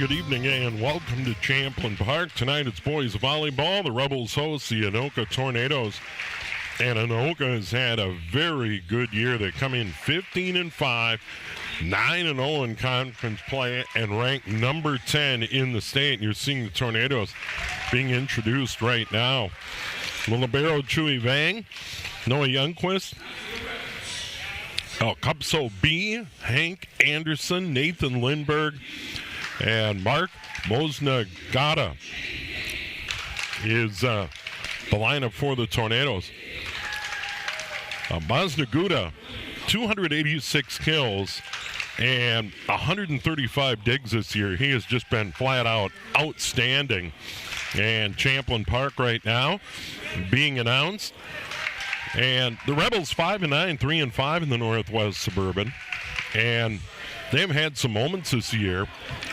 good evening, and welcome to Champlin Park. Tonight it's boys volleyball. The Rebels host the Anoka Tornadoes. And Anoka has had a very good year. They come in 15-5, 9-0 in conference play, and ranked number 10 in the state. And you're seeing the Tornadoes being introduced right now. Libero Chewy Vang, Noah Youngquist, El Cupso B, Hank Anderson, Nathan Lindberg, and Mark Mosnagata is the lineup for the Tornadoes. Mosnagata, 286 kills and 135 digs this year. He has just been flat out outstanding. And Champlin Park right now being announced. And the Rebels 5-9, 3-5 in the Northwest Suburban. And they've had some moments this year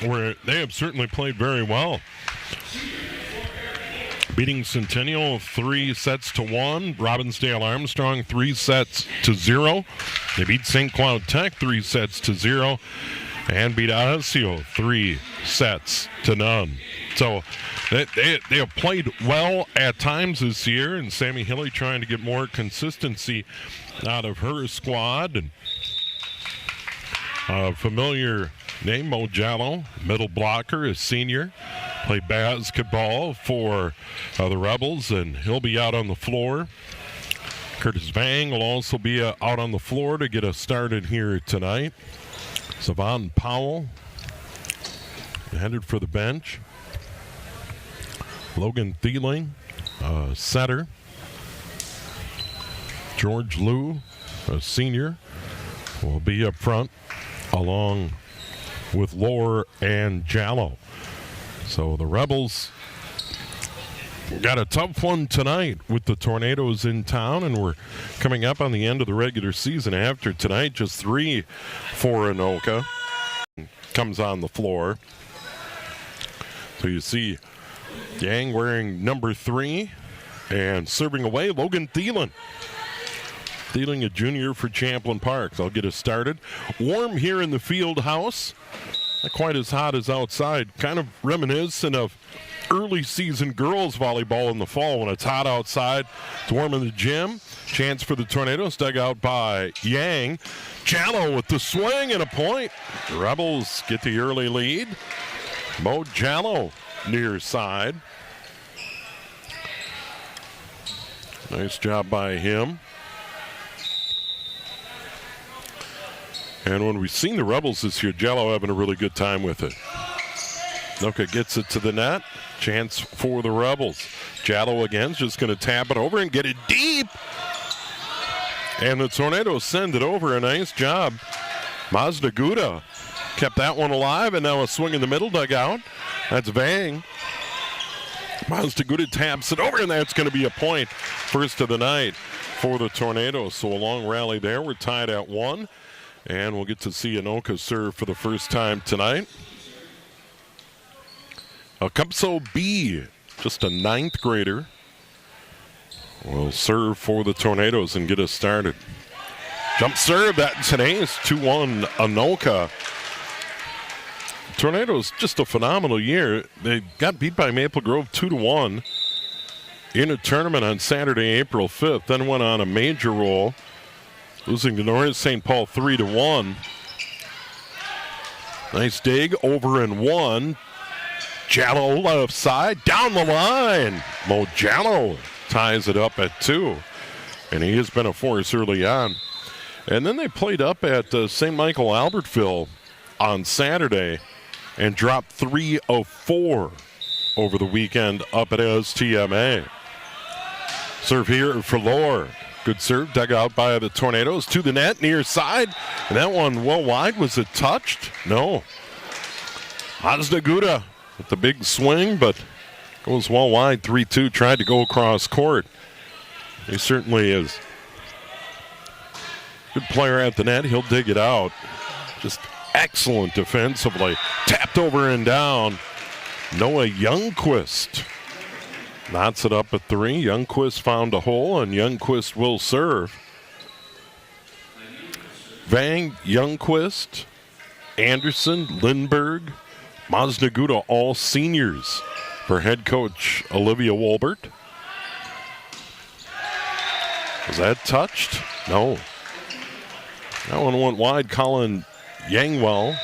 where they have certainly played very well. Beating Centennial 3-1. Robbinsdale Armstrong 3-0. They beat St. Cloud Tech 3-0. And beat Osseo 3-0. So they have played well at times this year, and Sammy Hilly trying to get more consistency out of her squad. And a familiar name, Mo Jallo, middle blocker, a senior. Played basketball for the Rebels, and he'll be out on the floor. Curtis Vang will also be out on the floor to get us started here tonight. Savon Powell headed for the bench. Logan Thieling, setter. George Liu, a senior, will be up front along with Lohr and Jallo. So the Rebels got a tough one tonight with the Tornadoes in town, and we're coming up on the end of the regular season after tonight. Just 3 for Anoka. Comes on the floor. So you see Yang wearing number 3 and serving away Logan Thielen. Thielen, a junior for Champlin Park. They'll get us started. Warm here in the field house. Not quite as hot as outside. Kind of reminiscent of early season girls volleyball in the fall when it's hot outside. It's warm in the gym. Chance for the Tornadoes, dug out by Yang. Jallo with the swing and a point. The Rebels get the early lead. Mo Jallo near side. Nice job by him. And when we've seen the Rebels this year, Jallo having a really good time with it. Anoka gets it to the net. Chance for the Rebels. Jallo again is just going to tap it over and get it deep. And the Tornadoes send it over. A nice job. Mosnagata kept that one alive, and now a swing in the middle dugout. That's Vang. Mosnagata taps it over, and that's going to be a point. First of the night for the Tornadoes. So a long rally there. We're tied at 1. And we'll get to see Anoka serve for the first time tonight. El Cupso B, just a 9th grader, will serve for the Tornadoes and get us started. Jump serve, that today's 2-1 Anoka. Tornadoes, just a phenomenal year. They got beat by Maple Grove 2-1 in a tournament on Saturday, April 5th, then went on a major roll, losing to North St. Paul 3-1. Nice dig, over and 1. Jallo left side, down the line. Mo Jallo ties it up at 2. And he has been a force early on. And then they played up at St. Michael Albertville on Saturday and dropped 3 of 4 over the weekend up at STMA. Serve here for Lohr. Good serve, dug out by the Tornadoes to the net, near side. And that one well wide. Was it touched? No. Mosnagata with the big swing, but goes well wide, 3-2. Tried to go across court. He certainly is. Good player at the net. He'll dig it out. Just excellent defensively. Tapped over and down. Noah Youngquist knots it up at 3. Youngquist found a hole, and Youngquist will serve. Vang, Youngquist, Anderson, Lindberg, Masnaguda, all seniors for head coach Olivia Wolbert. Was that touched? No. That one went wide. Colin Yangwell.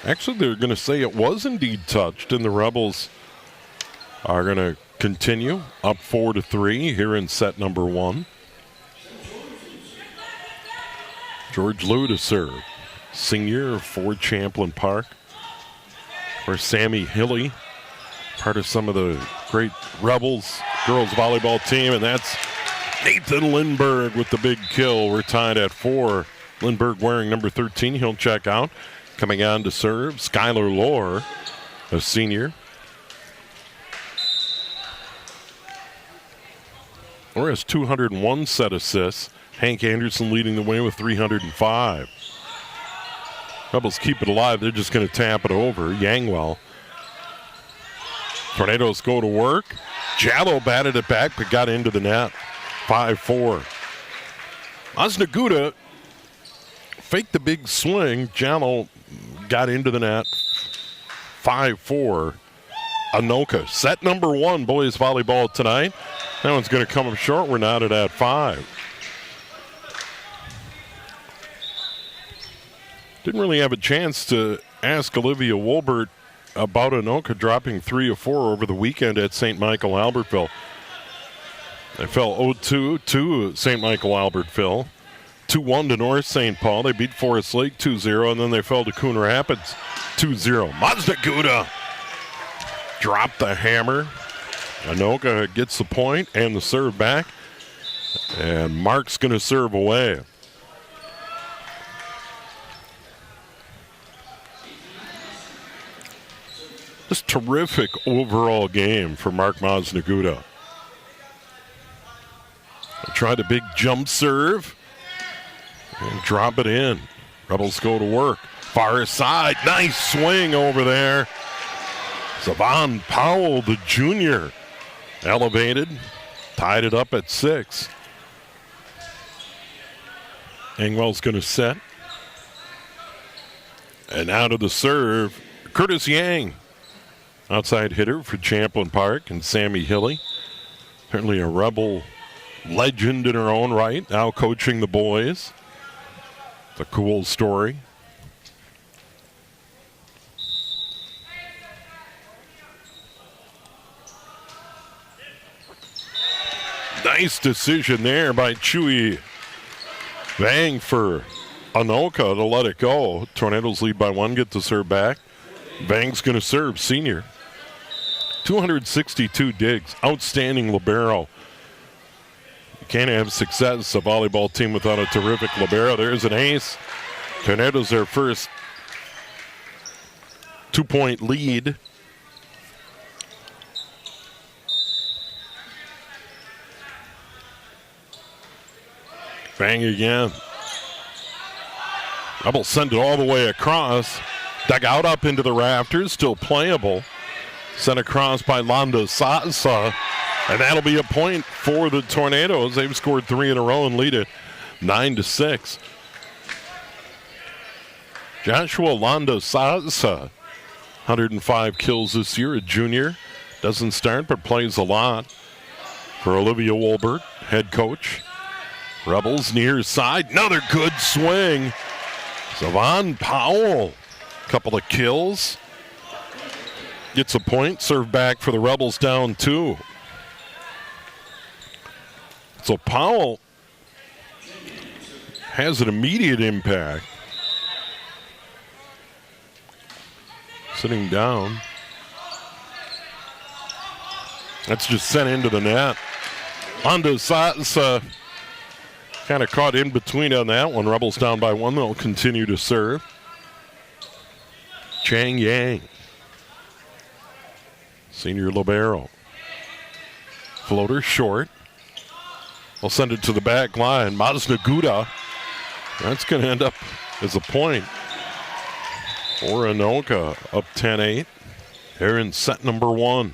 Actually, they're going to say it was indeed touched, and the Rebels are going to continue up 4-3 here in set number 1. George Liu to serve. Senior for Champlin Park. Or Sammy Hilly, part of some of the great Rebels girls volleyball team, and that's Nathan Lindberg with the big kill. We're tied at 4. Lindberg wearing number 13. He'll check out. Coming on to serve, Skylar Lohr, a senior. Lohr has 201 set assists. Hank Anderson leading the way with 305. Rebels keep it alive. They're just going to tap it over. Yangwell. Tornadoes go to work. Jallo batted it back, but got into the net. 5-4. Masnaguda faked the big swing. Jallo got into the net. 5-4. Anoka. Set number 1, boys volleyball tonight. That one's going to come up short. We're knotted at 5. Didn't really have a chance to ask Olivia Wolbert about Anoka dropping 3 of 4 over the weekend at St. Michael Albertville. They fell 0-2 to St. Michael Albertville. 2-1 to North St. Paul. They beat Forest Lake 2-0, and then they fell to Coon Rapids 2-0. Masnaguda dropped the hammer. Anoka gets the point and the serve back. And Mark's going to serve away. Just terrific overall game for Mark Masnaguda. Tried a big jump serve and drop it in. Rebels go to work. Far side, nice swing over there. Savon Powell, the junior, elevated, tied it up at 6. Engwell's going to set. And out of the serve, Curtis Yang. Outside hitter for Champlin Park and Sammy Hilly. Certainly a Rebel legend in her own right, now coaching the boys. It's a cool story. Nice decision there by Chewy Vang for Anoka to let it go. Tornadoes lead by 1, get the serve back. Vang's going to serve, senior. 262 digs. Outstanding libero. You can't have success, a volleyball team, without a terrific libero. There's an ace. Tornadoes their first 2-point lead. Bang again. Rebels send it all the way across. Dug out up into the rafters, still playable. Sent across by Londa Sasa. And that'll be a point for the Tornadoes. They've scored 3 in a row and lead it 9-6. Joshua Londa Sasa, 105 kills this year, a junior. Doesn't start but plays a lot for Olivia Wolbert, head coach. Rebels near side, another good swing. Savon Powell, couple of kills. Gets a point, serve back for the Rebels, down 2. So Powell has an immediate impact. Sitting down. That's just sent into the net. Londa Sasa kind of caught in between on that one. Rebels down by 1. They'll continue to serve. Chang Yang, senior libero. Floater short. We'll send it to the back line. Masnaguda. That's going to end up as a point for Anoka. Up 10-8. They're in set number 1.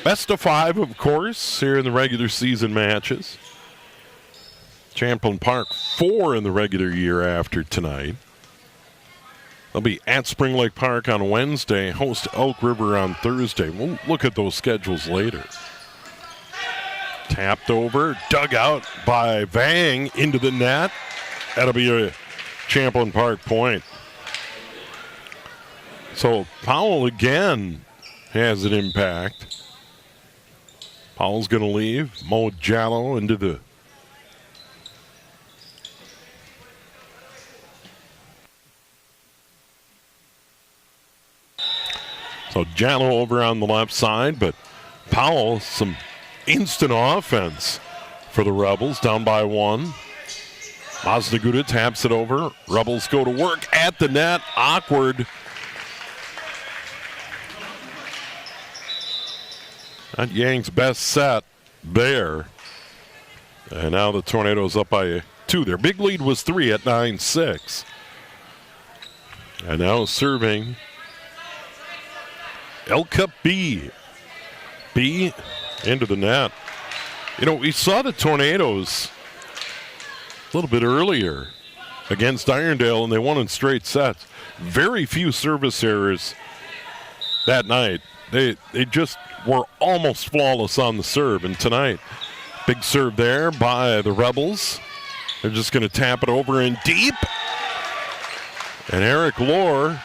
Best of 5, of course, here in the regular season matches. Champlin Park 4 in the regular year after tonight. They'll be at Spring Lake Park on Wednesday, host Elk River on Thursday. We'll look at those schedules later. Tapped over, dug out by Vang into the net. That'll be a Champlin Park point. So Powell again has an impact. Powell's going to leave. Mo Jallo into the So Jallo over on the left side, but Powell, some instant offense for the Rebels, down by 1. Masnaguda taps it over. Rebels go to work at the net. Awkward. Not Yang's best set there. And now the Tornadoes up by 2. Their big lead was 3 at 9-6. And now serving L Cup B. B into the net. You know, we saw the Tornadoes a little bit earlier against Irondale, and they won in straight sets. Very few service errors that night. They just were almost flawless on the serve. And tonight, big serve there by the Rebels. They're just going to tap it over in deep. And Eric Lohr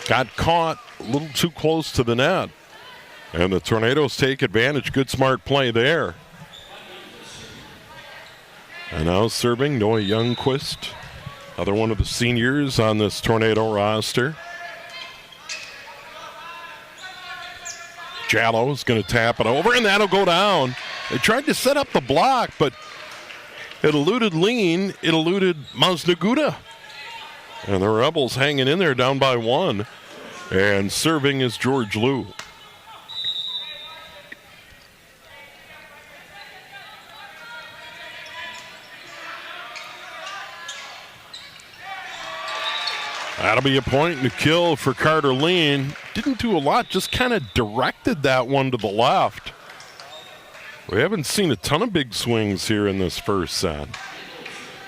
got caught a little too close to the net. And the Tornadoes take advantage. Good, smart play there. And now serving Noah Youngquist, another one of the seniors on this Tornado roster. Jallo's going to tap it over, and that'll go down. They tried to set up the block, but it eluded Lean. It eluded Masnaguda. And the Rebels hanging in there down by 1. And serving is George Liu. That'll be a point and a kill for Carter Lean. Didn't do a lot, just kind of directed that one to the left. We haven't seen a ton of big swings here in this first set.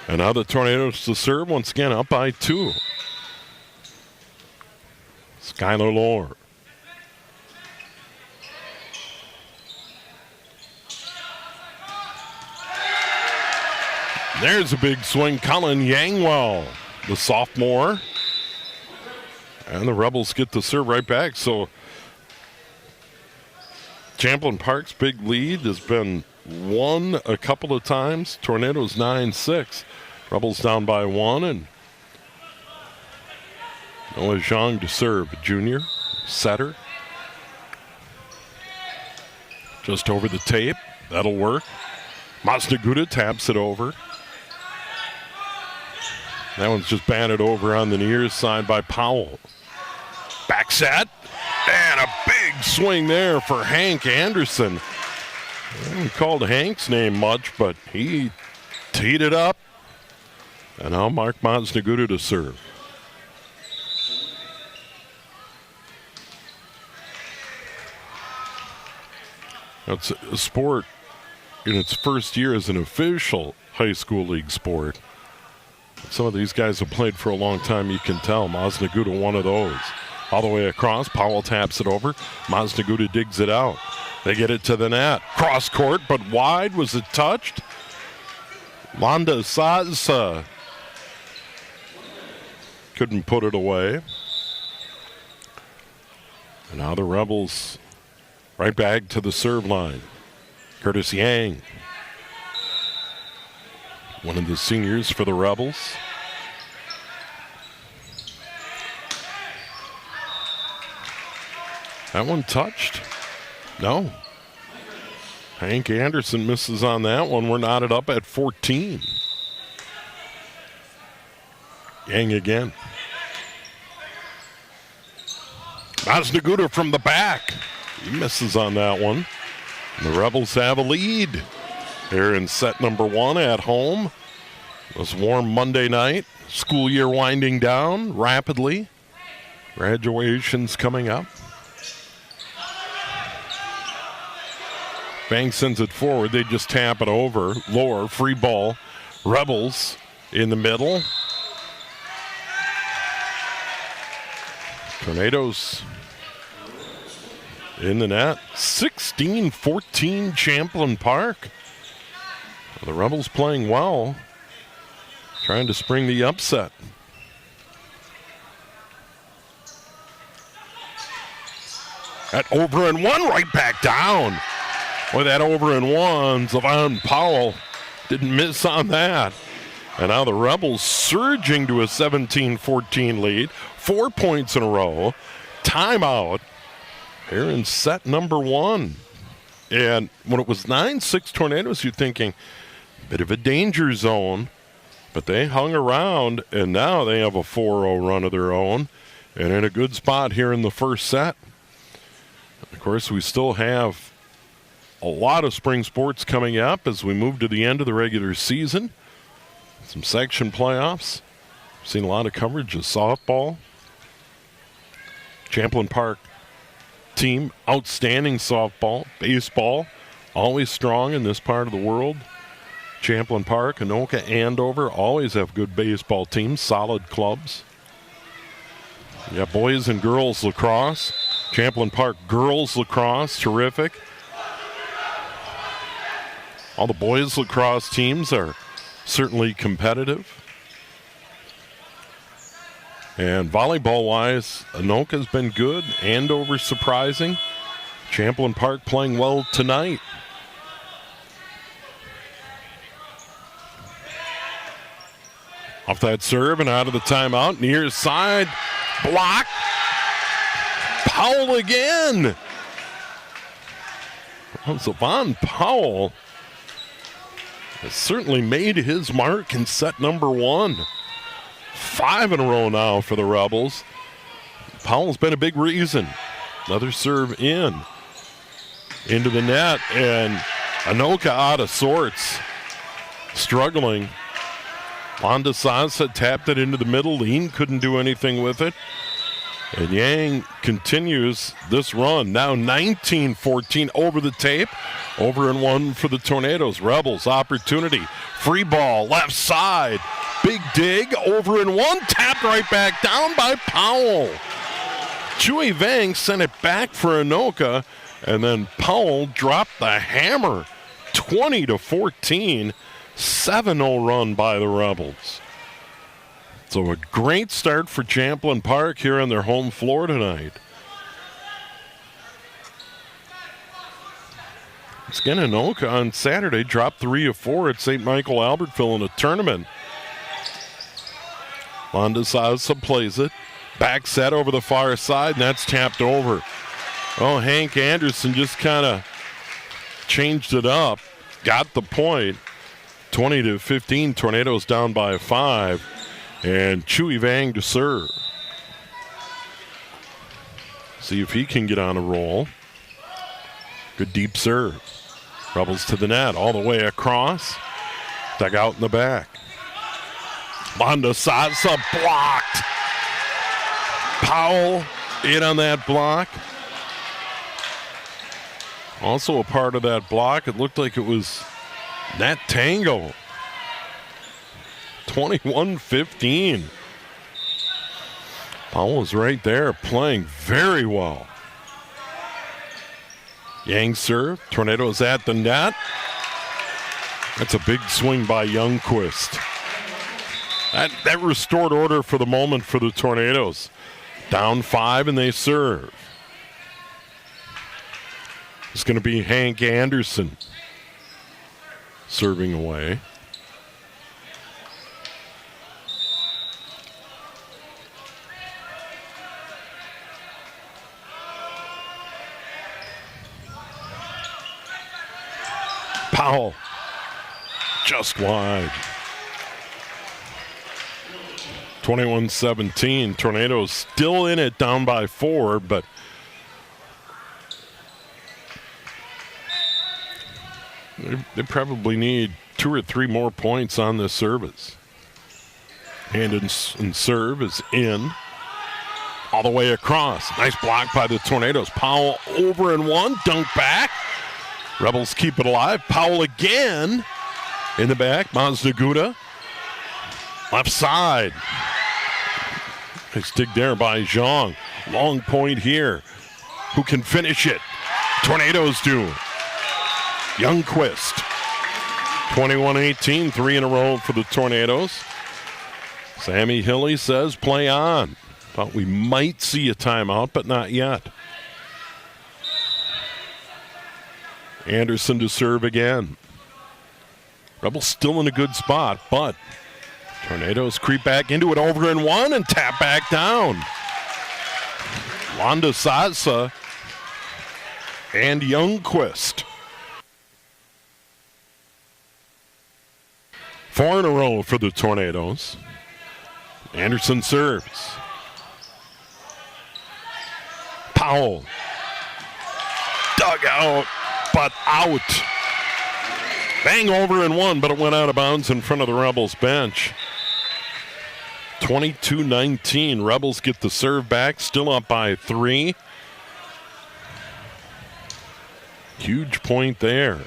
And now the Tornadoes to serve once again up by 2. Skylar Lohr. There's a big swing. Colin Yangwell, the sophomore. And the Rebels get the serve right back. So Champlin Park's big lead has been won a couple of times. Tornadoes 9-6. Rebels down by 1. And Noah Zhang to serve, junior setter. Just over the tape. That'll work. Masnaguda taps it over. That one's just batted over on the near side by Powell. Back set. And a big swing there for Hank Anderson. I haven't called Hank's name much, but he teed it up. And now Mark Masnaguda to serve. It's a sport in its first year as an official high school league sport. Some of these guys have played for a long time, you can tell. Masnaguda, one of those. All the way across, Powell taps it over. Masnaguda digs it out. They get it to the net. Cross court, but wide. Was it touched? Londa Saz couldn't put it away. And now the Rebels right back to the serve line. Curtis Yang, one of the seniors for the Rebels. That one touched? No. Hank Anderson misses on that one. We're knotted up at 14. Yang again. Masnaguda from the back. He misses on that one. And the Rebels have a lead. They're in set number 1 at home. It was warm Monday night. School year winding down rapidly. Graduation's coming up. Bang sends it forward. They just tap it over. Lower, free ball. Rebels in the middle. Tornadoes in the net. 16-14 Champlin Park. The Rebels playing well, trying to spring the upset. That over and one right back down. Boy, that over and one, Zavon Powell didn't miss on that. And now the Rebels surging to a 17-14 lead. 4 points in a row. Timeout here in set number one. And when it was 9-6 Tornadoes, you're thinking, bit of a danger zone. But they hung around, and now they have a 4-0 run of their own. And in a good spot here in the first set. Of course, we still have a lot of spring sports coming up as we move to the end of the regular season. Some section playoffs. Seen a lot of coverage of softball. Champlin Park team, outstanding softball. Baseball, always strong in this part of the world. Champlin Park, Anoka, Andover always have good baseball teams, solid clubs. Yeah, boys and girls lacrosse. Champlin Park girls lacrosse, terrific. All the boys lacrosse teams are certainly competitive. And volleyball-wise, Anoka's been good. Andover surprising. Champlin Park playing well tonight. Off that serve and out of the timeout. Near side. Block. Powell again. Well, Zavon Powell has certainly made his mark in set number one. 5 in a row now for the Rebels. Powell's been a big reason. Another serve into the net, and Anoka out of sorts. Struggling. Wanda Sasa tapped it into the middle. Lean couldn't do anything with it. And Yang continues this run. Now 19-14 over the tape. Over and one for the Tornadoes. Rebels opportunity. Free ball left side. Big dig. Over and one. Tapped right back down by Powell. Chui Vang sent it back for Anoka. And then Powell dropped the hammer. 20-14. 7-0 run by the Rebels. So a great start for Champlin Park here on their home floor tonight. Again, Anoka on Saturday dropped 3 of 4 at St. Michael Albertville in a tournament. Landasasa plays it. Back set over the far side, and that's tapped over. Oh, Hank Anderson just kind of changed it up. Got the point. 20-15, Tornadoes down by 5. And Chui Vang to serve. See if he can get on a roll. Good deep serve. Rebels to the net, all the way across. Dug out in the back. Wanda Sasa blocked. Powell in on that block. Also a part of that block, it looked like it was Nat Tango. 21-15. Powell was right there playing very well. Yang serve. Tornadoes at the net. That's a big swing by Youngquist. That restored order for the moment for the Tornadoes. Down 5 and they serve. It's going to be Hank Anderson serving away. Powell just wide. 21-17. Tornadoes still in it, down by 4, but they probably need 2 or 3 more points on this service. And serve is in. All the way across. Nice block by the Tornadoes. Powell over and one. Dunk back. Rebels keep it alive. Powell again in the back. Maznaguda. Left side. Nice dig there by Zhang. Long point here. Who can finish it? Tornadoes do. Youngquist. 21-18, 3 in a row for the Tornadoes. Sammy Hilly says play on. Thought we might see a timeout, but not yet. Anderson to serve again. Rebels still in a good spot, but Tornadoes creep back into it, over and one, and tap back down. Wanda Sasa and Youngquist. 4 in a row for the Tornadoes. Anderson serves. Powell. Dug out, but out. Bang, over and one, but it went out of bounds in front of the Rebels bench. 22-19. Rebels get the serve back, still up by 3. Huge point there.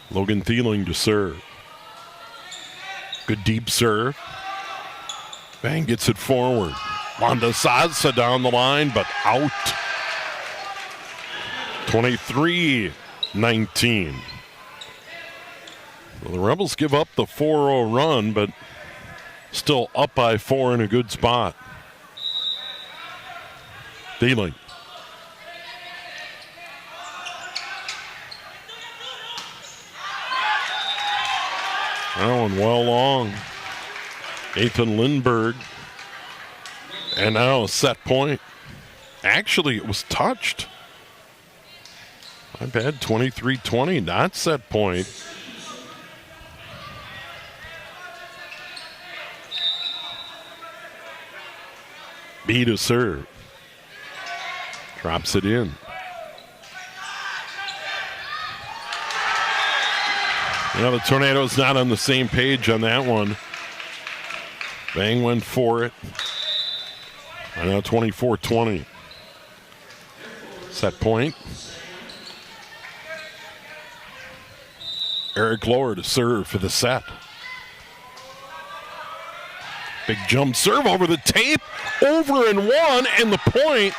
Logan Thieling to serve. Good deep serve. Bang gets it forward. Wanda Sasa down the line, but out. 23-19. Well, the Rebels give up the 4-0 run, but still up by 4 in a good spot. Thieling. That one well long. Nathan Lindbergh. And now a set point. Actually, it was touched. My bad, 23-20, not set point. B to serve. Drops it in. Now the Tornadoes not on the same page on that one. Bang went for it. And now 24-20. Set point. Eric Lohr to serve for the set. Big jump serve over the tape. Over and one, and the point.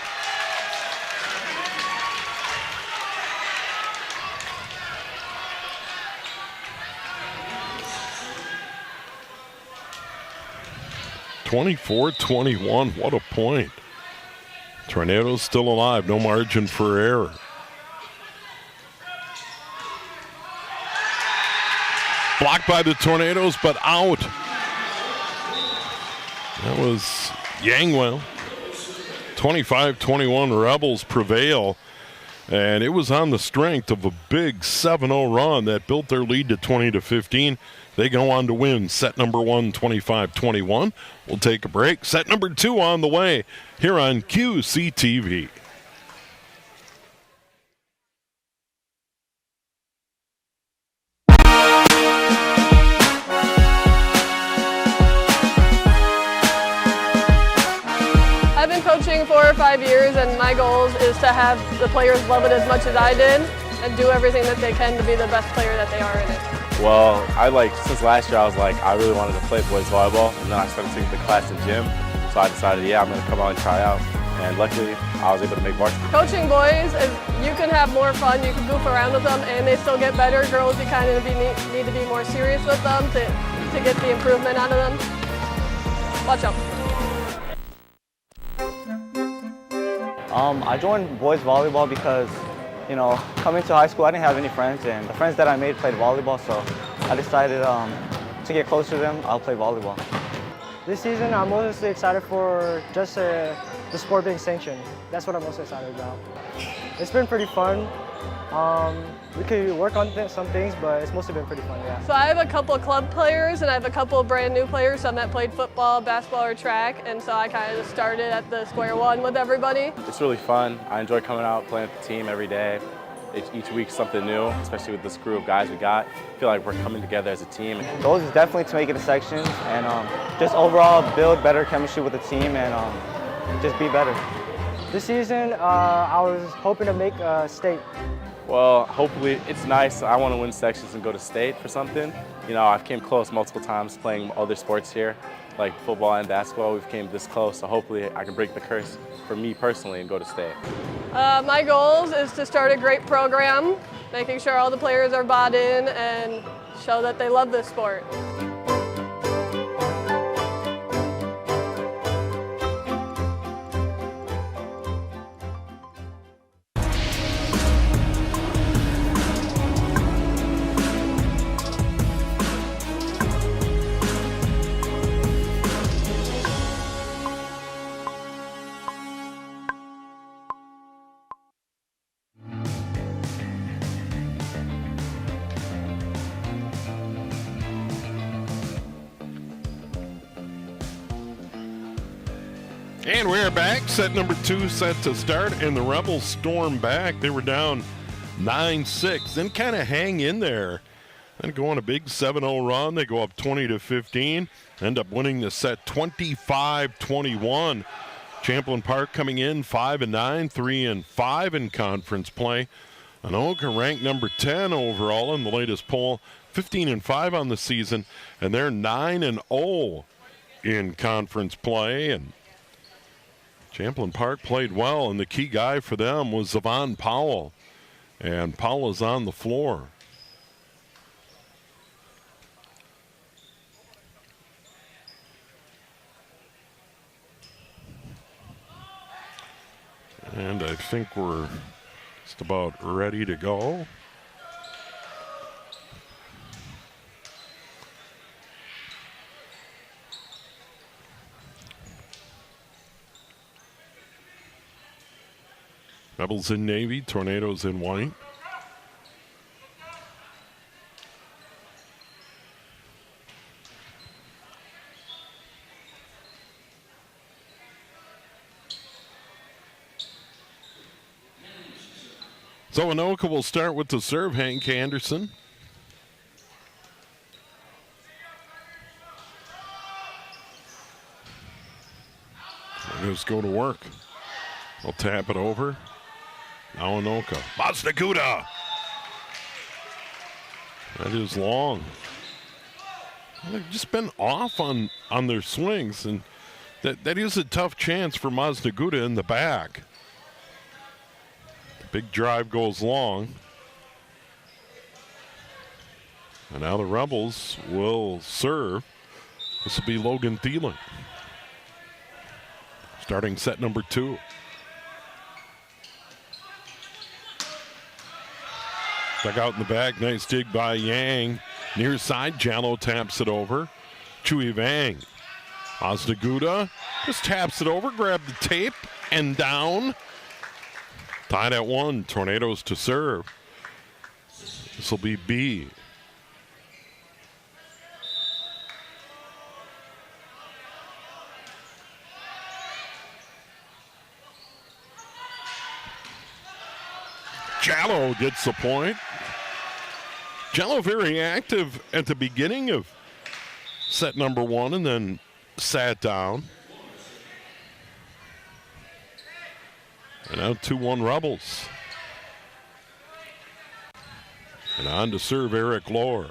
(24-21). What a point. Tornadoes still alive. No margin for error. Blocked by the Tornadoes, but out. That was Yangwell. 25-21, Rebels prevail. And it was on the strength of a big 7-0 run that built their lead to 20-15. They go on to win set number 1, 25-21. We'll take a break. Set number 2 on the way here on QCTV. I've been coaching 4 or 5 years, and my goal is to have the players love it as much as I did and do everything that they can to be the best player that they are in it. Well, since last year, I really wanted to play boys volleyball, and then I started taking the class in gym, so I decided, I'm going to come out and try out, and luckily, I was able to make varsity. Coaching boys, you can have more fun, you can goof around with them, and they still get better. Girls, you kind of need to be more serious with them to get the improvement out of them. Watch out. I joined boys volleyball because, coming to high school, I didn't have any friends, and the friends that I made played volleyball, so I decided to get closer to them, I'll play volleyball. This season, I'm mostly excited for just the sport being sanctioned. That's what I'm most excited about. It's been pretty fun. We could work on some things, but it's mostly been pretty fun, yeah. So I have a couple of club players, and I have a couple of brand new players, some that played football, basketball, or track, and so I kind of just started at the square one with everybody. It's really fun. I enjoy coming out, playing with the team every day. Each week something new, especially with this crew of guys we got. I feel like we're coming together as a team. The goal is definitely to make it to sections and just overall build better chemistry with the team and just be better. This season, I was hoping to make state. Well, hopefully, it's nice. I want to win sections and go to state for something. I've came close multiple times playing other sports here, like football and basketball, we've came this close. So hopefully I can break the curse for me personally and go to state. My goals is to start a great program, making sure all the players are bought in and show that they love this sport. And we're back. Set number 2 set to start, and the Rebels storm back. They were down 9-6, then kind of hang in there. Then go on a big 7-0 run. They go up 20-15, end up winning the set 25-21. Champlin Park coming in 5-9, 3-5 in conference play. Anoka ranked number 10 overall in the latest poll, 15-5 on the season, and they're 9-0 in conference play. And Champlin Park played well, and the key guy for them was Zavon Powell. And Powell is on the floor. And I think we're just about ready to go. Rebels in navy, Tornadoes in white. So Anoka will start with the serve, Hank Anderson. Let's go to work. I'll tap it over. Now Anoka. Maznaguda. That is long. They've just been off on their swings, and that is a tough chance for Maznaguda in the back. The big drive goes long. And now the Rebels will serve. This will be Logan Thielen. Starting set number 2. Dug out in the back. Nice dig by Yang. Near side, Jallo taps it over. Chui Vang. Maznaguda just taps it over, grab the tape, and down. Tied at 1. Tornadoes to serve. This will be B. Jallo gets the point. Jallo very active at the beginning of set number 1 and then sat down. And now 2-1 Rebels. And on to serve Eric Lohr.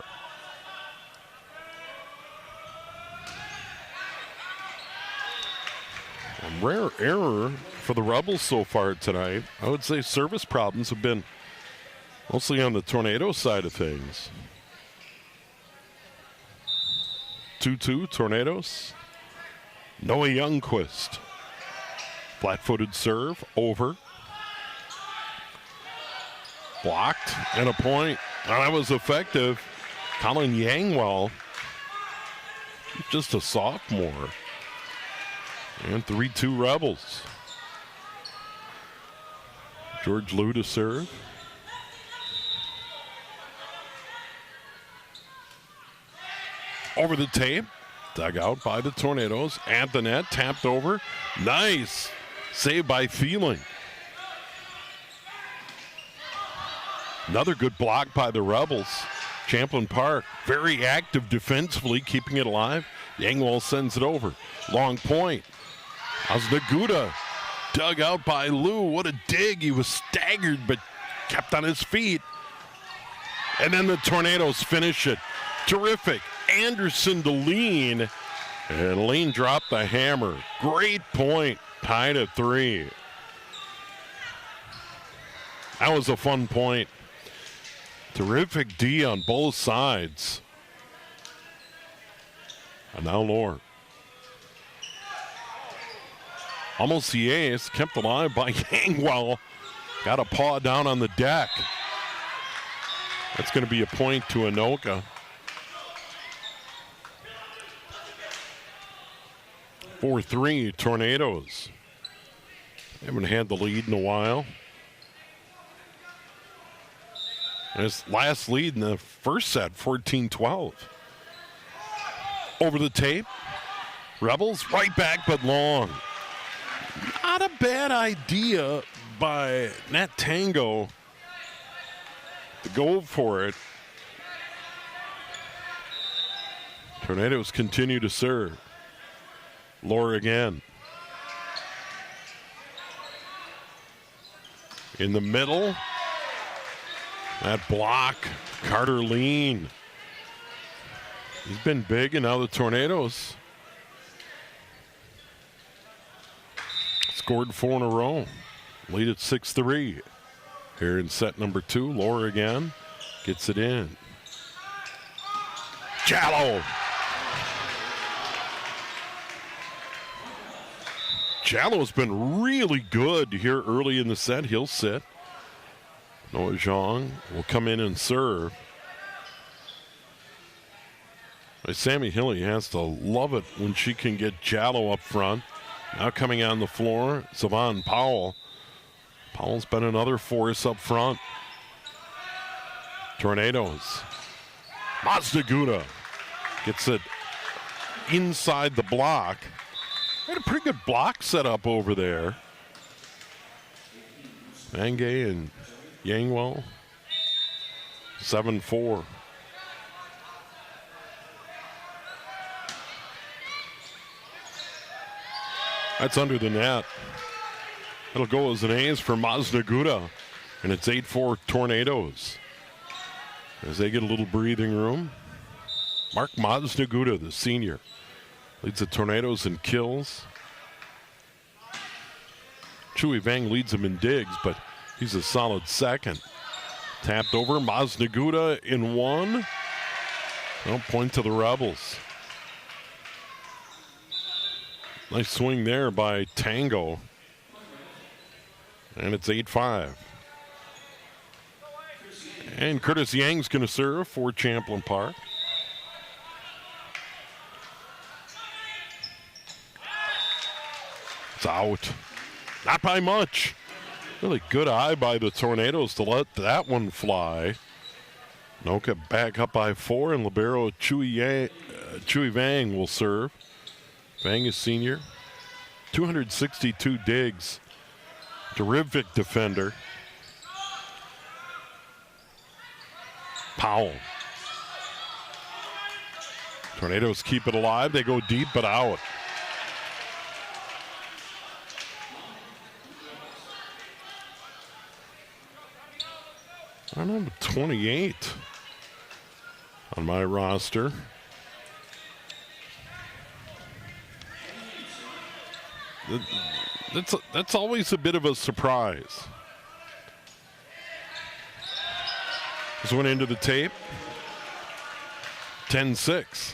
A rare error for the Rebels so far tonight. I would say service problems have been mostly on the Tornado side of things. 2-2 Tornadoes. Noah Youngquist. Flat-footed serve over. Blocked and a point. Oh, that was effective. Colin Yangwell, just a sophomore. And 3-2 Rebels. George Liu to serve. Over the tape. Dug out by the Tornadoes. At the net. Tapped over. Nice. Saved by Thielen. Another good block by the Rebels. Champlin Park very active defensively, keeping it alive. Yangwell sends it over. Long point. Maznaguda dug out by Liu. What a dig. He was staggered but kept on his feet. And then the Tornadoes finish it. Terrific. Anderson to lean. And Lane dropped the hammer. Great point. Tied at 3. That was a fun point. Terrific D on both sides. And now Lohr. Almost the ace. Kept alive by Yangwell. Got a paw down on the deck. That's going to be a point to Anoka. 4-3 Tornadoes. Haven't had the lead in a while. And his last lead in the first set, 14-12. Over the tape. Rebels right back but long. Not a bad idea by Nat Tango to go for it. Tornadoes continue to serve. Lohr again. In the middle. That block. Carter Lean. He's been big, and now the Tornadoes scored 4 in a row. Lead at 6-3. Here in set number 2. Lohr again. Gets it in. Jallow. Jallow's been really good here early in the set. He'll sit. Noah Zhang will come in and serve. Sammy Hilly has to love it when she can get Jallow up front. Now coming on the floor, Savon Powell. Powell's been another force up front. Tornadoes. Mazdaguda gets it inside the block. Had a pretty good block set up over there. Mangay and Yangwell. 7-4. That's under the net. It'll go as an ace for Mazdaguda. And it's 8-4 Tornadoes. As they get a little breathing room. Mark Mazdaguda, the senior, leads the Tornadoes in kills. Chewy Vang leads him in digs, but he's a solid second. Tapped over, Mazdaguda in 1. Well, point to the Rebels. Nice swing there by Tango. And it's 8-5. And Curtis Yang's going to serve for Champlin Park. It's out. Not by much. Really good eye by the Tornadoes to let that one fly. Anoka back up by 4, and libero Chewy Vang will serve. Vang is senior. 262 digs. Terrific defender. Powell. Tornadoes keep it alive. They go deep but out. I don't know, 28 on my roster. That's always a bit of a surprise. This went into the tape. 10-6.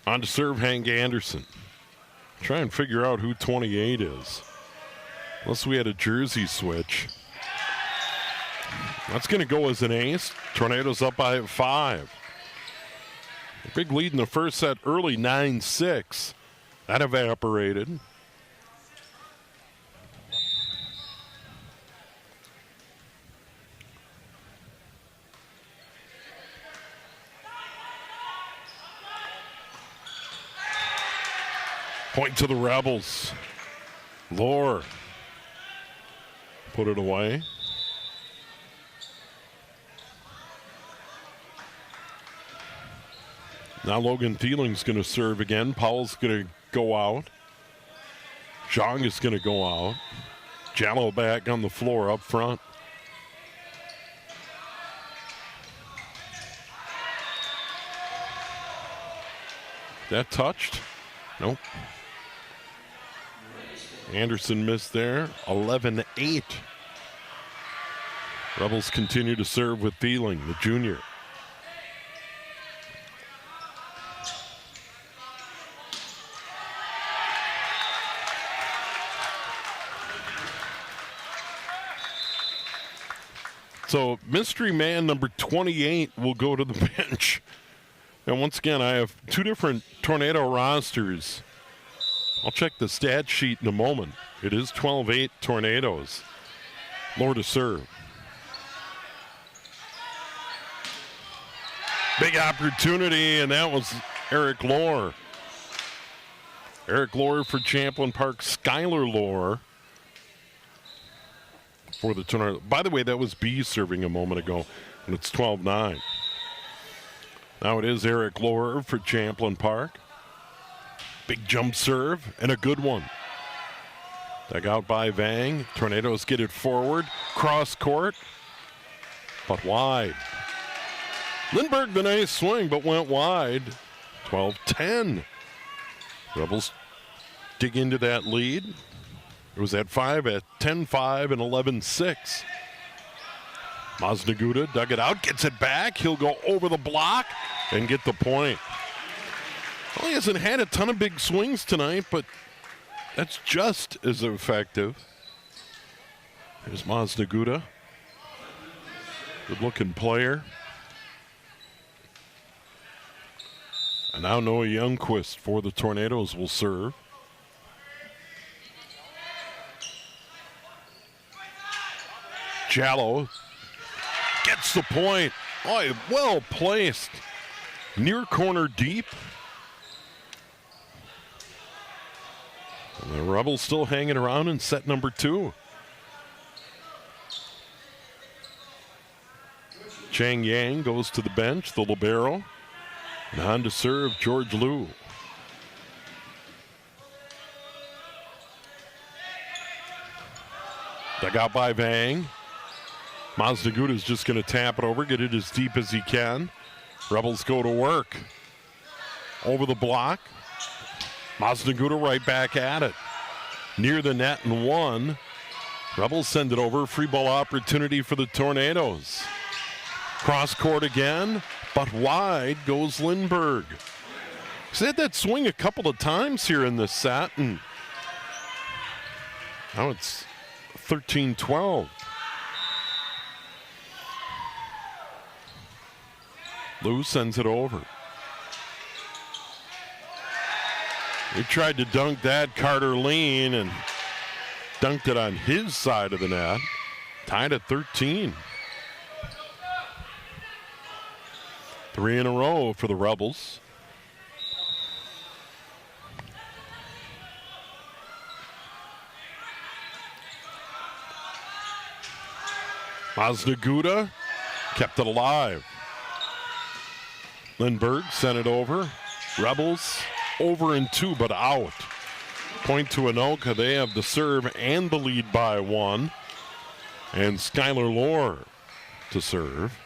On to serve Hank Anderson. Try and figure out who 28 is. Unless we had a jersey switch. That's going to go as an ace. Tornadoes up by 5. A big lead in the first set early, 9-6. That evaporated. Point to the Rebels. Lohr put it away. Now Logan Thieling's going to serve again. Powell's going to go out. Zhang is going to go out. Jallo back on the floor up front. That touched? Nope. Anderson missed there. 11-8. Rebels continue to serve with feeling, the junior. So mystery man number 28 will go to the bench. And once again, I have two different Tornado rosters. I'll check the stat sheet in a moment. It is 12-8 Tornadoes. Lohr to serve. Big opportunity, and that was Eric Lohr. Eric Lohr for Champlin Park. Skylar Lohr for the Tornado. By the way, that was B serving a moment ago, and it's 12-9. Now it is Eric Lohr for Champlin Park. Big jump serve, and a good one. Dug out by Vang. Tornadoes get it forward. Cross court, but wide. Lindbergh, the nice swing, but went wide. 12-10. Rebels dig into that lead. It was at 10-5 and 11-6. Maznaguda dug it out, gets it back. He'll go over the block and get the point. Well, he hasn't had a ton of big swings tonight, but that's just as effective. Here's Maznaguda. Good-looking player. And now Noah Youngquist for the Tornadoes will serve. Jallo gets the point. Oh, well placed. Near corner deep. And the Rebels still hanging around in set number 2. Chang Yang goes to the bench, the libero. And on to serve, George Liu. Dug out by Vang. Maznaguda is just going to tap it over, get it as deep as he can. Rebels go to work. Over the block. Maznaguda right back at it. Near the net and one. Rebels send it over. Free ball opportunity for the Tornadoes. Cross court again, but wide goes Lindbergh. He's had that swing a couple of times here in this set, and now it's 13-12. Liu sends it over. He tried to dunk that, Carter Lean, and dunked it on his side of the net. Tied at 13. 3 in a row for the Rebels. Maznaguda kept it alive. Lindbergh sent it over. Rebels over in 2, but out. Point to Anoka. They have the serve and the lead by 1. And Skylar Lohr to serve.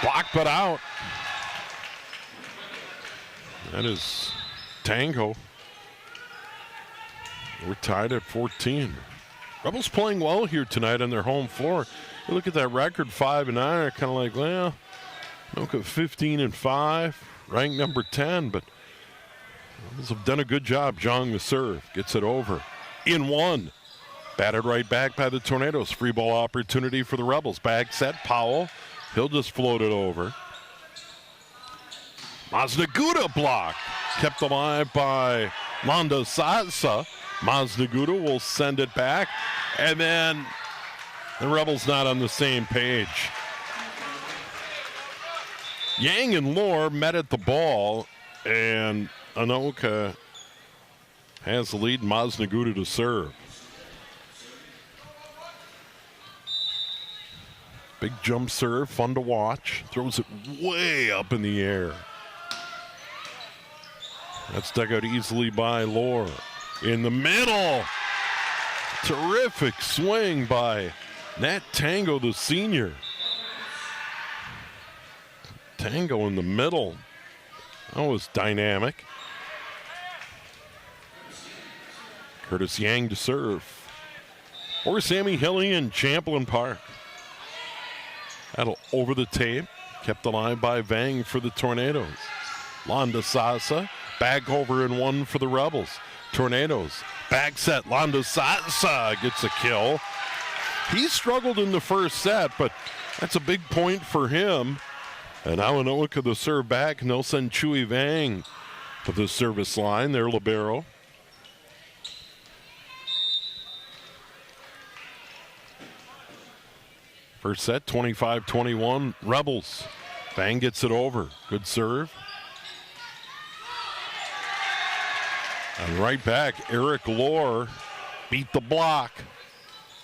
Blocked but out. That is Tango. We're tied at 14. Rebels playing well here tonight on their home floor. You look at that record, 5-9. They're kind of like, well, look at 15-5, ranked number 10, but Rebels have done a good job. Zhang the serve, gets it over. In 1. Batted right back by the Tornadoes. Free ball opportunity for the Rebels. Back set, Powell. He'll just float it over. Maznaguda blocked. Kept alive by Landa Sasa. Maznaguda will send it back. And then the Rebels not on the same page. Yang and Lohr met at the ball. And Anoka has the lead. Maznaguda to serve. Big jump serve, fun to watch. Throws it way up in the air. That's dug out easily by Lohr. In the middle. Terrific swing by Nat Tango, the senior. Tango in the middle. That was dynamic. Curtis Yang to serve. Or Sammy Hilly in Champlin Park. That'll over the tape. Kept alive by Vang for the Tornadoes. Londa Sasa. Back over and one for the Rebels. Tornadoes. Back set. Londa Sasa gets a kill. He struggled in the first set, but that's a big point for him. And now Anoka the serve back, and they'll send Chui Vang to the service line. Their libero. First set, 25-21, Rebels. Vang gets it over. Good serve. And right back, Eric Lohr beat the block.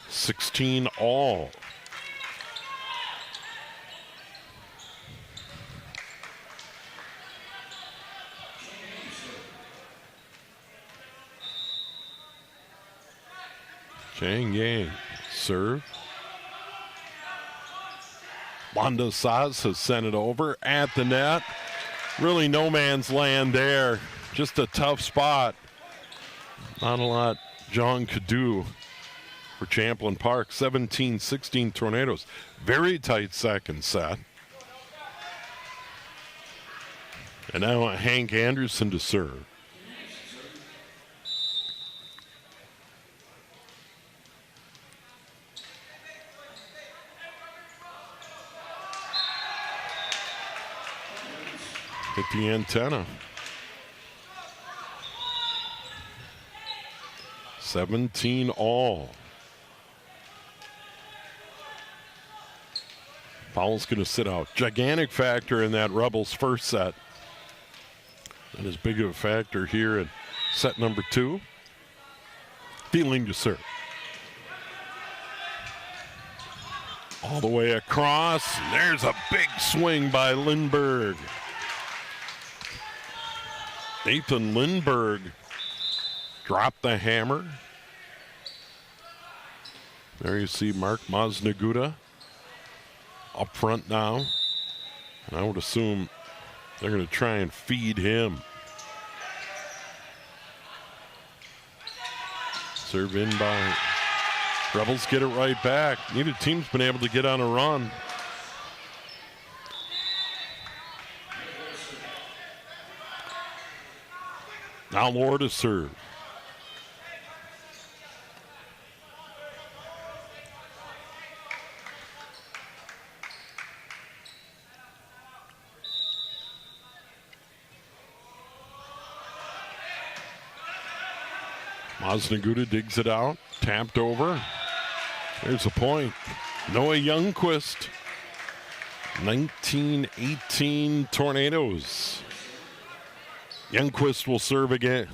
16 all. Chang Yang serve. Londa Saz has sent it over at the net. Really no man's land there. Just a tough spot. Not a lot John could do for Champlin Park. 17-16 Tornadoes. Very tight second set. And now Hank Anderson to serve. Hit the antenna. 17 all. Foul's going to sit out. Gigantic factor in that Rebels first set. And as big of a factor here in set number 2. Fielding to serve. All the way across. There's a big swing by Lindberg. Nathan Lindberg dropped the hammer. There you see Mark Maznaguda up front now. And I would assume they're going to try and feed him. Serve in by Rebels, get it right back. Neither team's been able to get on a run. Now Lohr to serve. Maznaguda digs it out, tapped over. There's a point. Noah Youngquist. 19-18 Tornadoes. Youngquist will serve again.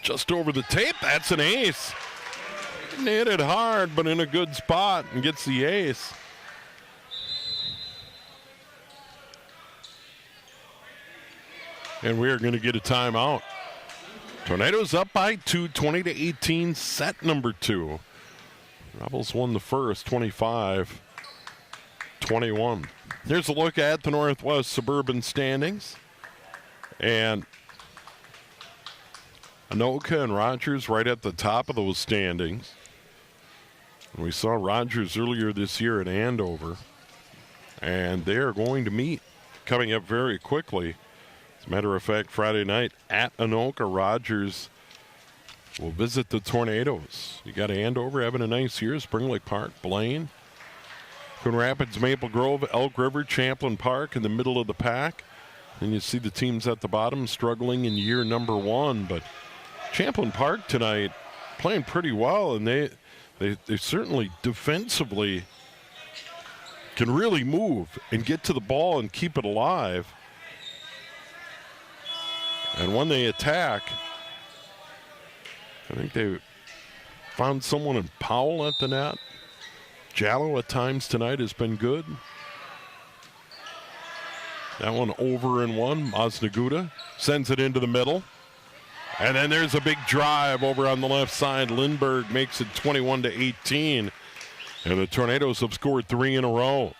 Just over the tape, that's an ace. Hit it hard, but in a good spot and gets the ace. And we are going to get a timeout. Tornadoes up by 2, 20-18, set number 2. Rebels won the first, 25-21. Here's a look at the Northwest Suburban standings. And Anoka and Rogers right at the top of those standings. And we saw Rogers earlier this year at Andover. And they are going to meet coming up very quickly. As a matter of fact, Friday night at Anoka, Rogers will visit the Tornadoes. You got Andover having a nice year, Spring Lake Park, Blaine, Coon Rapids, Maple Grove, Elk River, Champlin Park in the middle of the pack. And you see the teams at the bottom struggling in year number 1. But Champlin Park tonight playing pretty well, and they certainly defensively can really move and get to the ball and keep it alive. And when they attack, I think they found someone in Powell at the net. Jallo at times tonight has been good. That one over and one. Masnaguda sends it into the middle. And then there's a big drive over on the left side. Lindbergh makes it 21-18. And the Tornadoes have scored 3 in a row.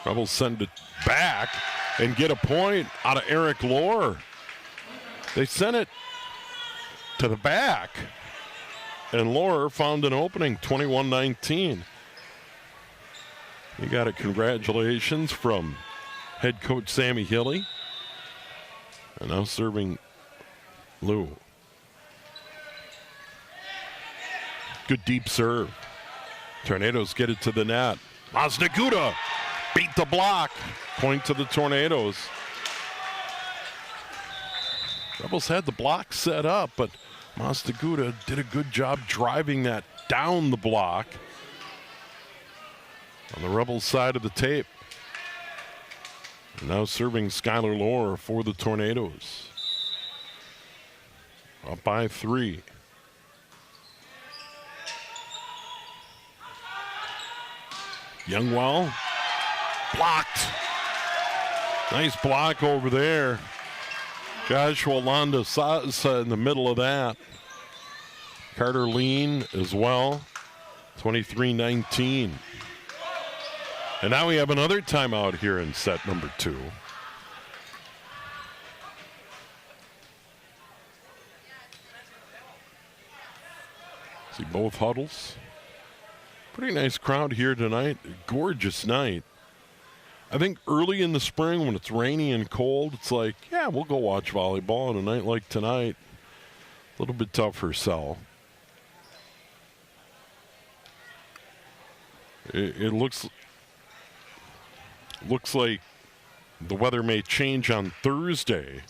Rebels send it back and get a point out of Eric Lohr. They sent it to the back, and Lohr found an opening, 21-19. You got it. Congratulations from head coach Sammy Hilly. And now serving Lou. Good deep serve. Tornadoes get it to the net. Masnaguda beat the block. Point to the Tornadoes. Rebels had the block set up, but Masnaguda did a good job driving that down the block. On the Rebels side of the tape. And now serving Skylar Lohr for the Tornadoes. Up by 3. Youngwell blocked. Nice block over there. Joshua Londa Sasa in the middle of that. Carter Lean as well. 23-19. And now we have another timeout here in set number 2. See both huddles. Pretty nice crowd here tonight. Gorgeous night. I think early in the spring when it's rainy and cold, it's like, yeah, we'll go watch volleyball. On a night like tonight, a little bit tougher sell. It looks like the weather may change on Thursday.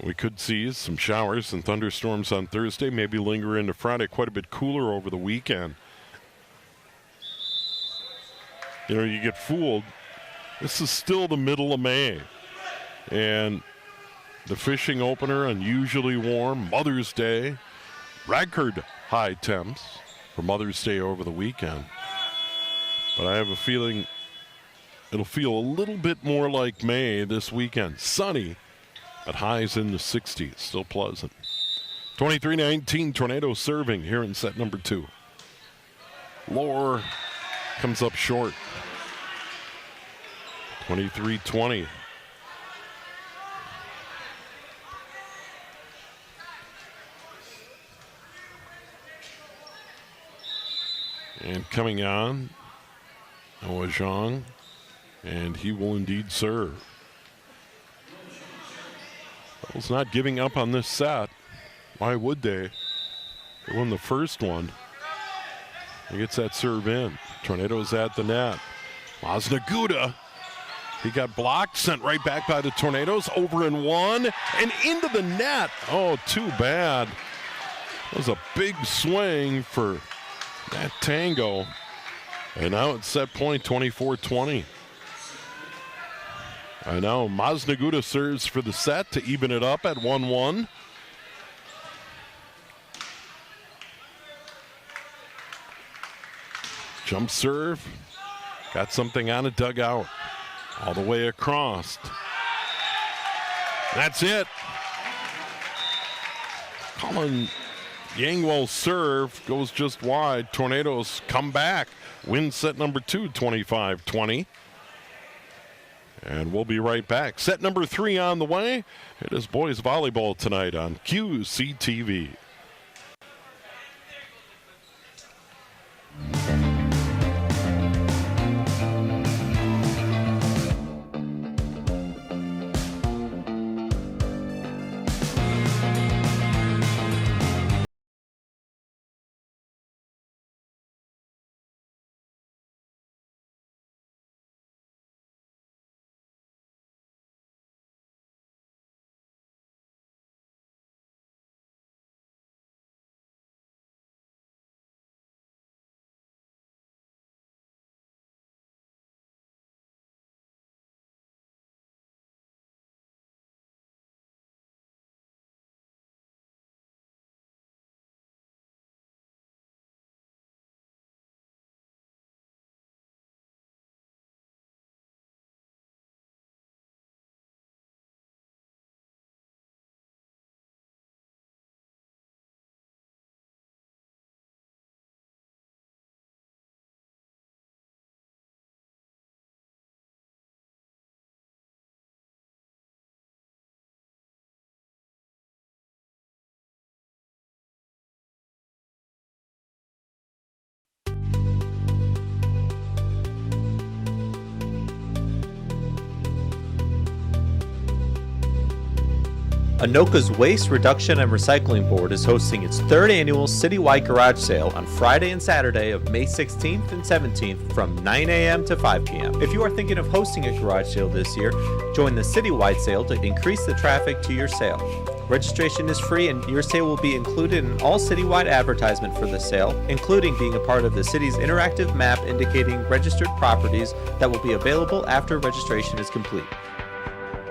We could see some showers and thunderstorms on Thursday, maybe linger into Friday. Quite a bit cooler over the weekend. You know, you get fooled. This is still the middle of May. And the fishing opener, unusually warm. Mother's Day, record high temps for Mother's Day over the weekend. But I have a feeling it'll feel a little bit more like May this weekend. Sunny, but highs in the 60s. Still pleasant. 23-19, Tornadoes serving here in set number 2. Lohr comes up short. 23-20. And coming on, Noah Zhang, and he will indeed serve. Rebels not giving up on this set. Why would they? They won the first one. He gets that serve in. Tornadoes at the net. Masnaguda. He got blocked, sent right back by the Tornadoes. Over and one, and into the net. Oh, too bad. That was a big swing for that Tango. And now it's set point 24-20. I know Masnaguda serves for the set to even it up at 1-1. Jump serve. Got something on a dugout. All the way across. That's it. Colin Yangwell's serve goes just wide. Tornadoes come back. Win set number 2, 25-20. And we'll be right back. Set number 3 on the way. It is boys volleyball tonight on QCTV. Anoka's Waste Reduction and Recycling Board is hosting its third annual citywide garage sale on Friday and Saturday of May 16th and 17th from 9 a.m. to 5 p.m. If you are thinking of hosting a garage sale this year, join the citywide sale to increase the traffic to your sale. Registration is free and your sale will be included in all citywide advertisement for the sale, including being a part of the city's interactive map indicating registered properties that will be available after registration is complete.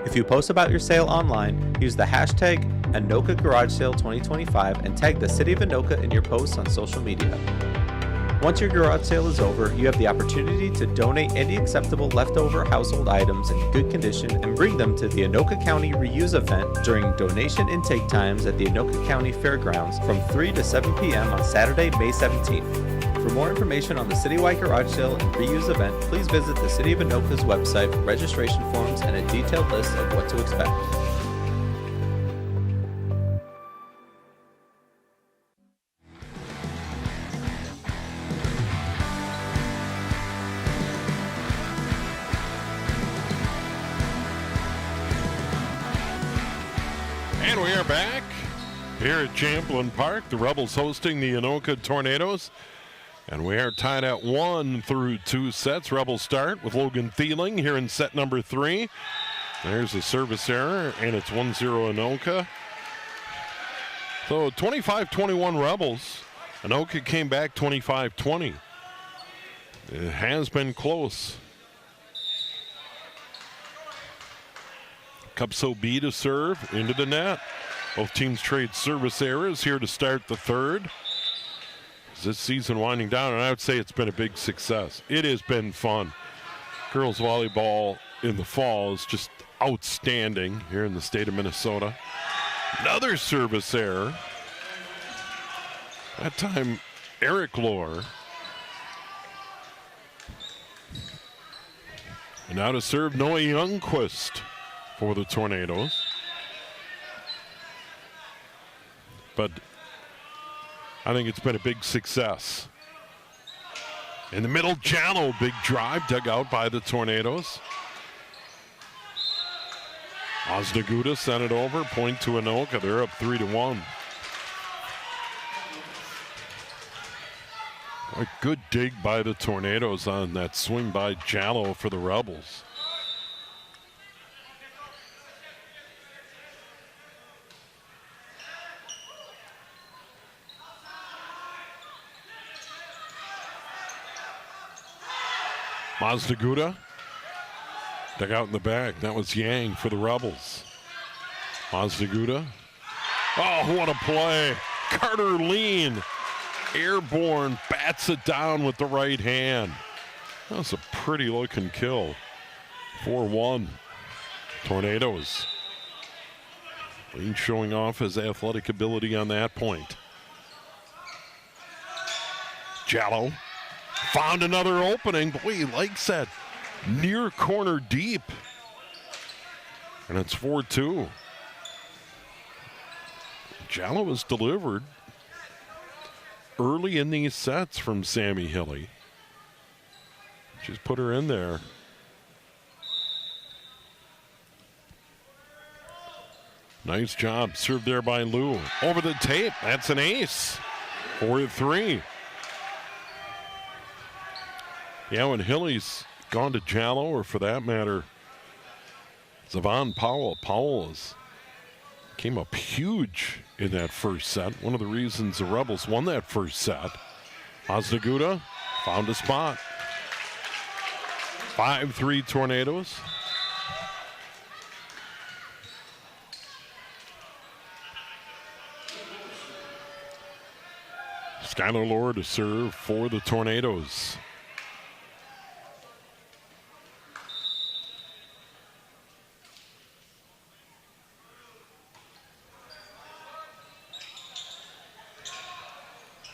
If you post about your sale online, use the hashtag Anoka Garage Sale 2025 and tag the City of Anoka in your posts on social media. Once your garage sale is over, you have the opportunity to donate any acceptable leftover household items in good condition and bring them to the Anoka County Reuse event during donation intake times at the Anoka County Fairgrounds from 3 to 7 p.m. on Saturday, May 17th. For more information on the citywide garage sale and reuse event, please visit the City of Anoka's website for registration forms and a detailed list of what to expect. And we are back here at Champlin Park. The Rebels hosting the Anoka Tornadoes. And we are tied at 1 through 2 sets. Rebels start with Logan Thieling here in set number 3. There's a service error, and it's 1-0 Anoka. So 25-21 Rebels. Anoka came back 25-20. It has been close. Cupso B to serve into the net. Both teams trade service errors here to start the third. This season winding down, and I would say it's been a big success. It has been fun. Girls volleyball in the fall is just outstanding here in the state of Minnesota. Another service error. That time, Eric Lohr. And now to serve Noah Youngquist for the Tornadoes. But I think it's been a big success. In the middle, Jallo, big drive dug out by the Tornadoes. Osnaguda sent it over, point to Anoka. They're up 3-1. A good dig by the Tornadoes on that swing by Jallo for the Rebels. Osnaguda dug out in the back. That was Yang for the Rebels. Osnaguda. Oh, what a play. Carter Lean, airborne, bats it down with the right hand. That was a pretty looking kill. 4-1. Tornadoes. Lean showing off his athletic ability on that point. Jallo found another opening. Boy, he likes that near corner deep. And it's 4-2. Jallo was delivered early in these sets from Sammy Hilly. Just put her in there. Nice job. Served there by Lou. Over the tape. That's an ace. 4-3. Yeah, when Hilly's gone to Jallo, or for that matter, Zavon Powell. Powell came up huge in that first set. One of the reasons the Rebels won that first set. Osnaguda found a spot. 5-3 Tornadoes. Skylar Lohr to serve for the Tornadoes.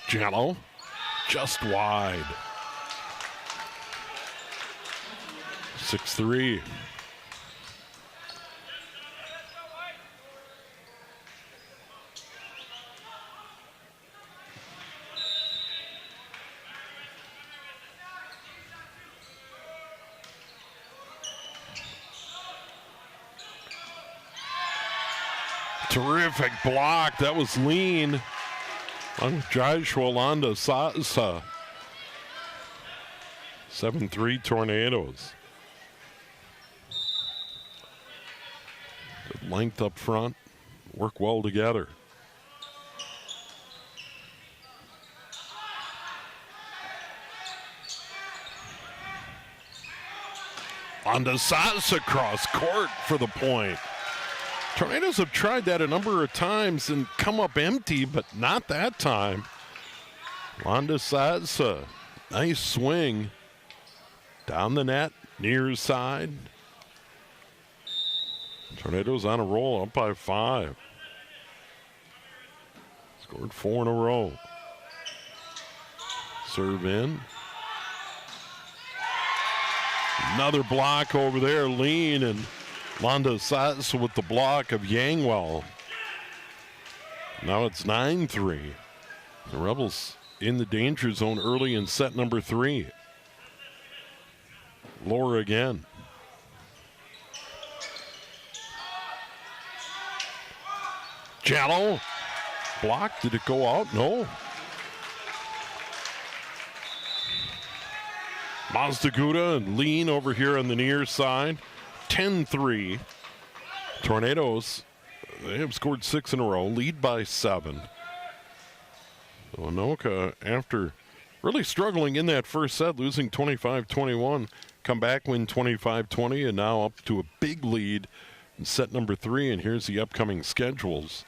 Jallo just wide. 6-3. Terrific block. That was lean on Joshua Londa Sasa. 7-3 Tornadoes. Good length up front. Work well together. Londa Sasa cross court for the point. Tornadoes have tried that a number of times and come up empty, but not that time. Londa Sasa, nice swing. Down the net, near side. Tornadoes on a roll, up by 5. Scored 4 in a row. Serve in. Another block over there, lean, and Londa Sasa with the block of Yangwell. Now it's 9-3. The Rebels in the danger zone early in set number 3. Laura again. Jallo. Block. Did it go out? No. Mazdaguda and lean over here on the near side. 10-3. Tornadoes, they have scored 6 in a row, lead by 7. So Anoka, after really struggling in that first set, losing 25-21, come back, win 25-20, and now up to a big lead in set number 3. And here's the upcoming schedules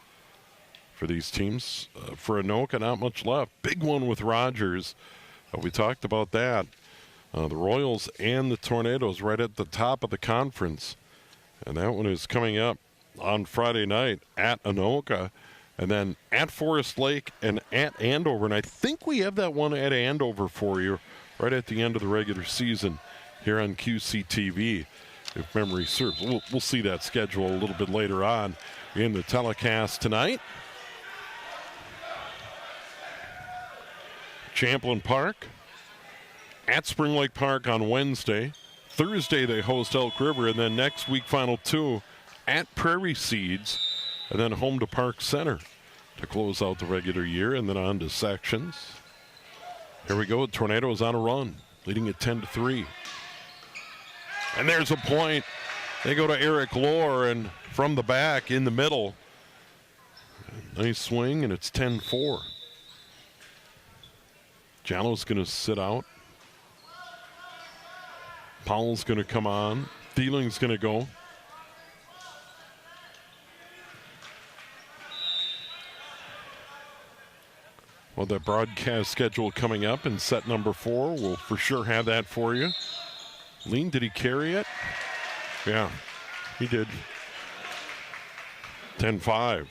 for these teams. For Anoka, not much left. Big one with Rogers. We talked about that. The Royals and the Tornadoes right at the top of the conference. And that one is coming up on Friday night at Anoka, and then at Forest Lake and at Andover. And I think we have that one at Andover for you right at the end of the regular season here on QCTV, if memory serves. We'll see that schedule a little bit later on in the telecast tonight. Champlin Park at Spring Lake Park on Wednesday. Thursday they host Elk River, and then next week final 2 at Prairie Seeds, and then home to Park Center to close out the regular year, and then on to sections. Here we go. Tornadoes on a run, leading at 10-3. And there's a point. They go to Eric Lohr, and from the back in the middle. Nice swing, and it's 10-4. Jallo's going to sit out. Powell's going to come on. Thieling's going to go. Well, the broadcast schedule coming up in set number 4. We'll for sure have that for you. Lean, did he carry it? Yeah, he did. 10-5.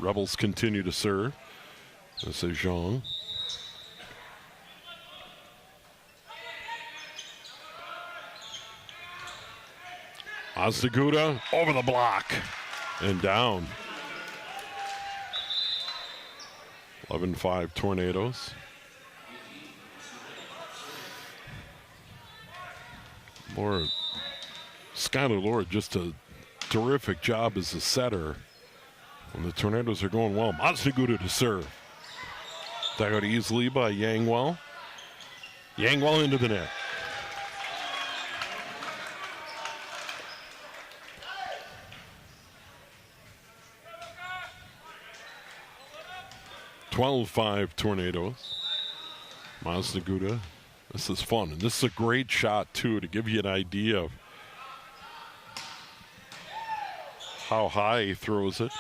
Rebels continue to serve. This is Zhang. Mazdaguda over the block and down. 11-5 Tornadoes. Skylar Lord, just a terrific job as a setter. When the Tornadoes are going well, Mazdaguda to serve. Dug out easily by Yangwell. Yangwell into the net. (12-5) Tornadoes. Mazdaguda. This is fun, and this is a great shot too to give you an idea of how high he throws it.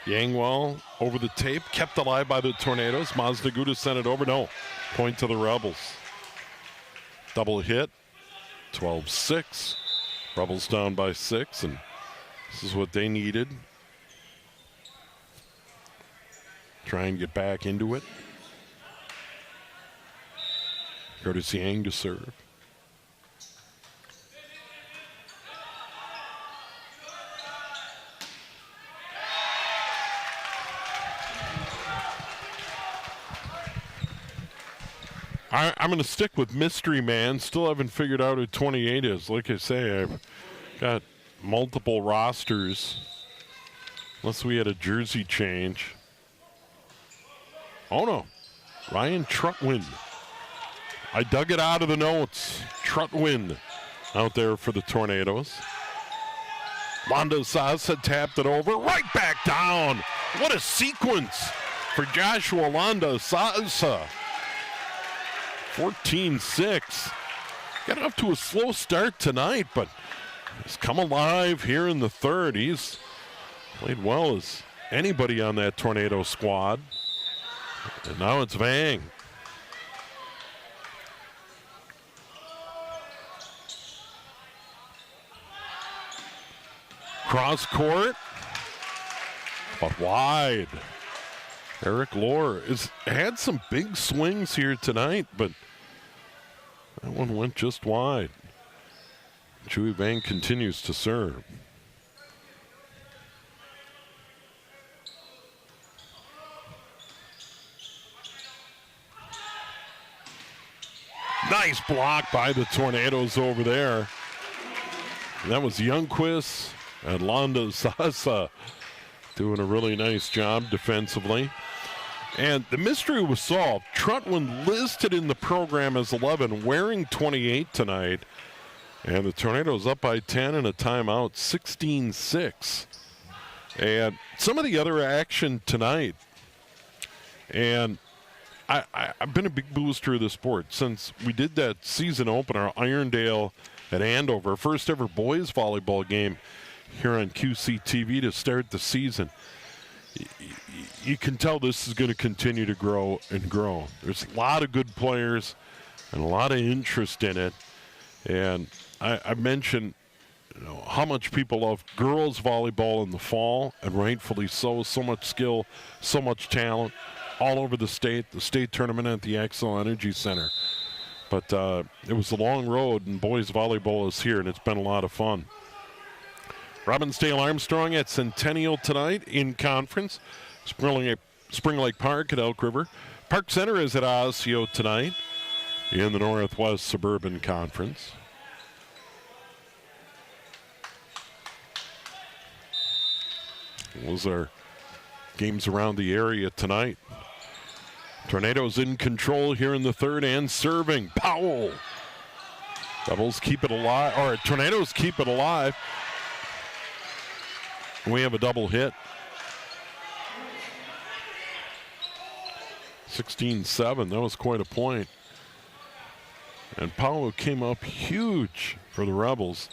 Yangwell over the tape, kept alive by the Tornadoes. Mazdaguda sent it over. No, point to the Rebels. Double hit. 12-6. Rebels down by 6, and this is what they needed. Try and get back into it. Curtis Yang to serve. I'm going to stick with Mystery Man. Still haven't figured out who 28 is. Like I say, I've got multiple rosters Unless we had a jersey change. Oh no, Ryan Trutwin. I dug it out of the notes. Trutwin out there for the Tornadoes. Londo Sasa tapped it over, right back down. What a sequence for Joshua Londo Sasa. 14-6. Got off to a slow start tonight, but he's come alive here in the third. He's played well as anybody on that Tornado squad. And now it's Vang. Cross court, but wide. Eric Lohr has had some big swings here tonight, but that one went just wide. Chewy Vang continues to serve. Nice block by the Tornadoes over there. That was Youngquist and Londo Sasa doing a really nice job defensively. And the mystery was solved. Trutwin listed in the program as 11, wearing 28 tonight. And the Tornadoes up by 10 and a timeout, 16-6. And some of the other action tonight, and I've been a big booster of the sport since we did that season opener, Irondale at Andover, first ever boys volleyball game here on QCTV to start the season. You can tell this is going to continue to grow and grow. There's a lot of good players and a lot of interest in it. And I mentioned how much people love girls volleyball in the fall, and rightfully so. So much skill, so much talent all over the state tournament at the Xcel Energy Center. But it was a long road, and boys volleyball is here, and it's been a lot of fun. Robbinsdale Armstrong at Centennial tonight in conference. Spring Lake Park at Elk River. Park Center is at Osseo tonight in the Northwest Suburban Conference. Those are games around the area tonight. Tornadoes in control here in the third and serving. Powell. Rebels keep it alive, or Tornadoes keep it alive. We have a double hit. 16-7, that was quite a point. And Powell came up huge for the Rebels.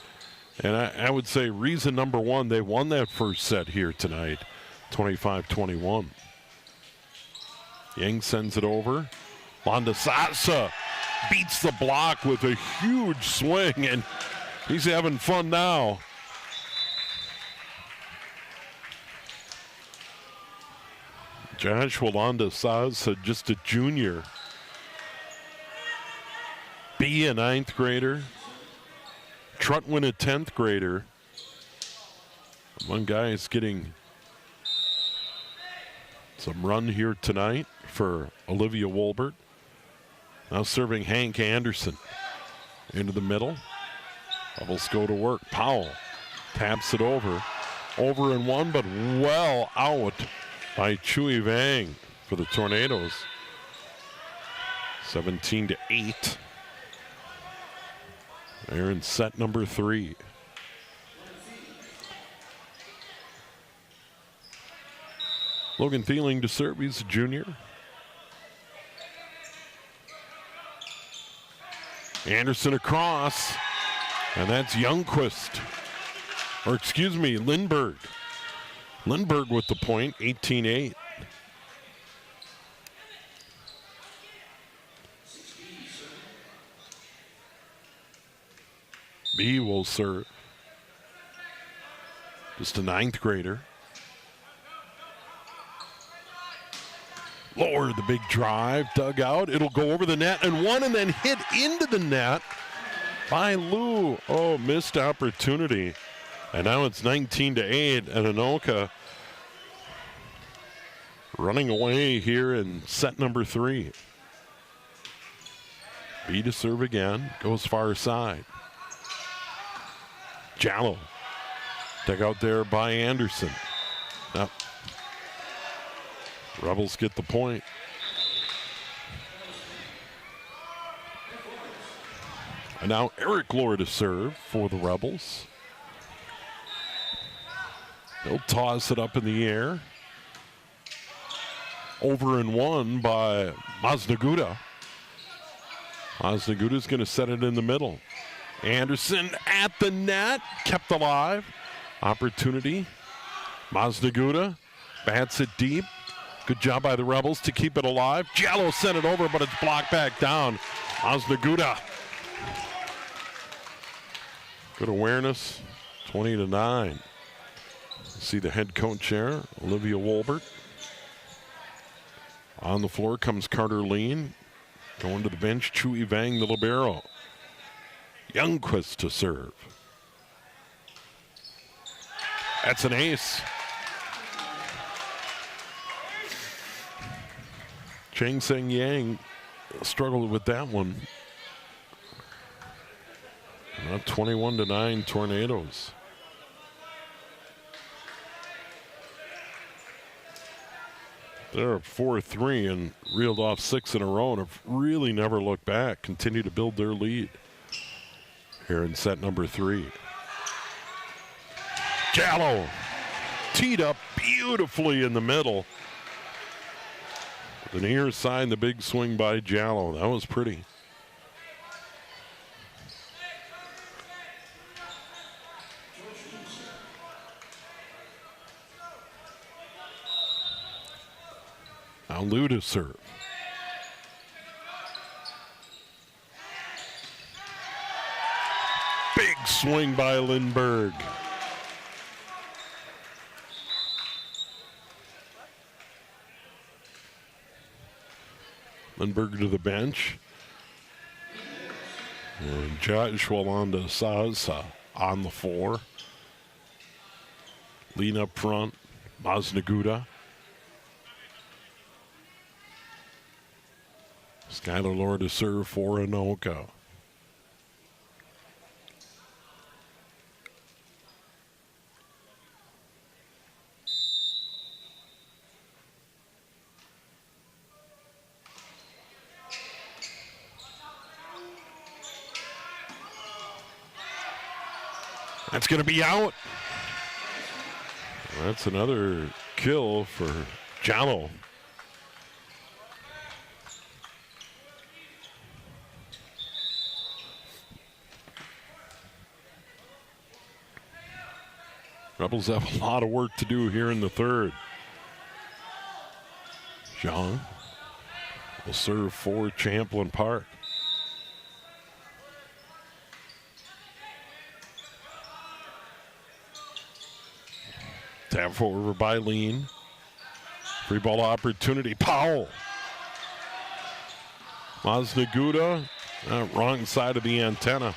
And I would say reason number one, they won that first set here tonight, 25-21. Yang sends it over. Londo Sasa beats the block with a huge swing, and he's having fun now. Joshua Londo Sasa, just a junior. B, a 9th grader. Trutwin, a 10th grader. One guy is getting some run here tonight for Olivia Wolbert. Now serving Hank Anderson into the middle. Rebels go to work. Powell taps it over. Over and one, but well out by Chewy Vang for the Tornadoes. 17-8. They're in set number 3. Logan Thieling to serve. He's a junior. Anderson across. And that's Youngquist. Or excuse me, Lindberg. Lindberg with the point, 18-8. B will serve. Just a 9th grader. Lower the big drive, dug out. It'll go over the net and one, and then hit into the net by Lou. Oh, missed opportunity. And now it's 19-8, and Anoka running away here in set number 3. B to serve again, goes far side. Jallow, dug out there by Anderson. Yep. Rebels get the point. And now Eric Lord to serve for the Rebels. He'll toss it up in the air. Over and one by Maznaguda. Maznaguda's going to set it in the middle. Anderson at the net, kept alive. Opportunity. Maznaguda bats it deep. Good job by the Rebels to keep it alive. Giallo sent it over, but it's blocked back down. Maznaguda. Good awareness, 20-9. See the head coach there, Olivia Wolbert. On the floor comes Carter Lean. Going to the bench, Chui Vang, the libero. Youngquist to serve. That's an ace. Chang Seng Yang struggled with that one. Now 21-9 Tornadoes. They're 4-3 and reeled off 6 in a row and have really never looked back. Continue to build their lead here in set number 3. Giallo teed up beautifully in the middle. The near side, the big swing by Giallo. That was pretty. Now Lou to serve. Big swing by Lindbergh. Lindbergh to the bench. And Joshua Sasa on the floor. Lean up front. Maznaguda. Skylar Lord to serve for Anoka. That's going to be out. That's another kill for Giallo. Rebels have a lot of work to do here in the third. Jean will serve for Champlin Park. Tap forward by Lean. Free ball opportunity. Powell. Maznaguda. Wrong side of the antenna.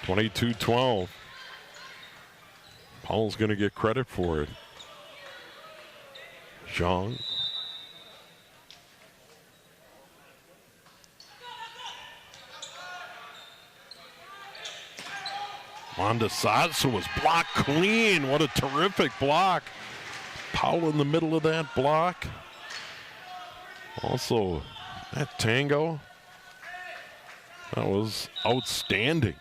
22-12. Powell's going to get credit for it. Zhang. Wanda Satsu was blocked clean. What a terrific block. Powell in the middle of that block. Also, that tango. That was outstanding.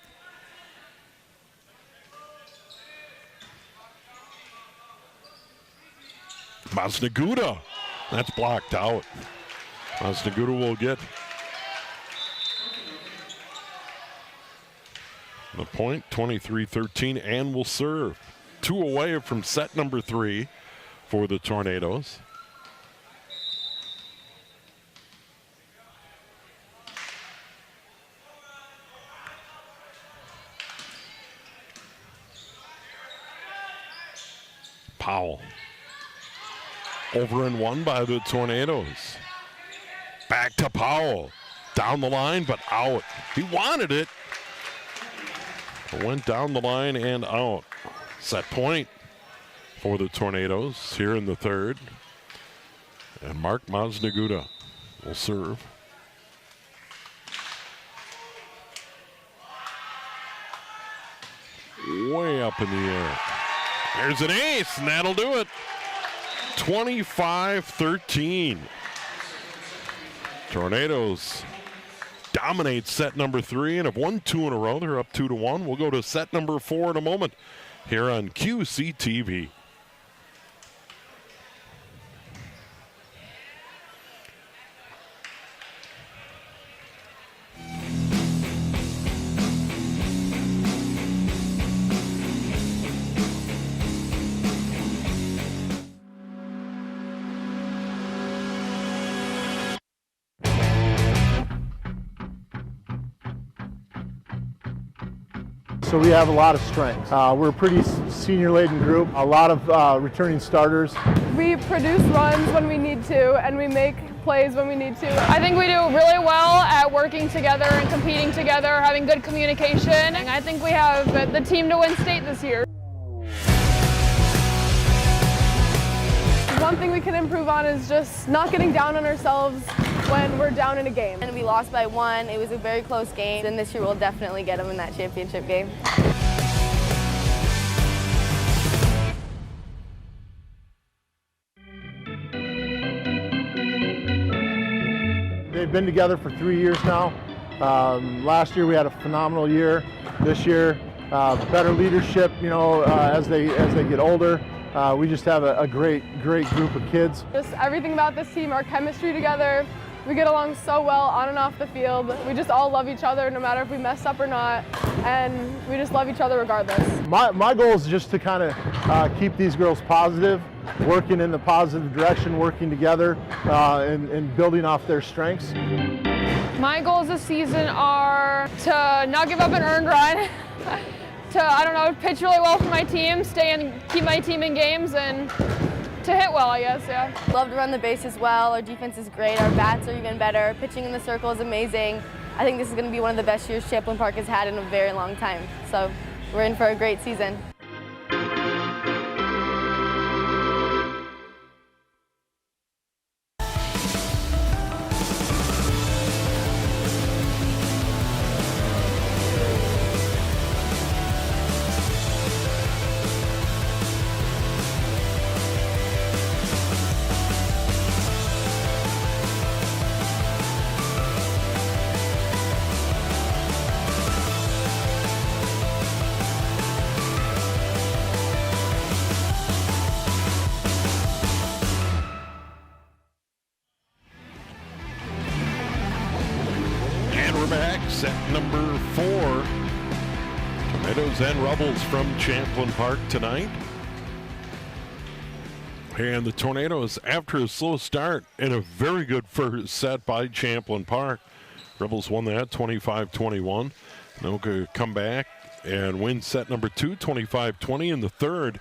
Maznaguda. That's blocked out. Maznaguda will get the point, 23-13, and will serve. 2 away from set number 3 for the Tornadoes. Powell. Over and one by the Tornadoes. Back to Powell. Down the line, but out. He wanted it. Went down the line and out. Set point for the Tornadoes here in the third. And Mark Maznaguda will serve. Way up in the air. There's an ace, and that'll do it. 25-13. Tornadoes dominate set number 3 and have won 2 in a row. They're up 2-1. We'll go to set number 4 in a moment here on QCTV. So we have a lot of strengths. We're a pretty senior-laden group, a lot of returning starters. We produce runs when we need to, and we make plays when we need to. I think we do really well at working together and competing together, having good communication. And I think we have the team to win state this year. One thing we can improve on is just not getting down on ourselves when we're down in a game. And we lost by 1. It was a very close game. And this year we'll definitely get them in that championship game. They've been together for 3 years now. Last year we had a phenomenal year. This year, better leadership, as they get older. We just have a great group of kids. Just everything about this team, our chemistry together, we get along so well on and off the field. We just all love each other no matter if we mess up or not, and we just love each other regardless. My goal is just to kind of keep these girls positive, working in the positive direction, working together, and building off their strengths. My goals this season are to not give up an earned run, to, pitch really well for my team, keep my team in games, and to hit well, I guess, yeah. Love to run the base as well. Our defense is great. Our bats are even better. Pitching in the circle is amazing. I think this is going to be one of the best years Champlin Park has had in a very long time. So we're in for a great season. Set number 4. Tornadoes and Rebels from Champlin Park tonight. And the Tornadoes, after a slow start and a very good first set by Champlin Park, Rebels won that 25-21. Anoka come back and win set number 2, 25-20, and the third,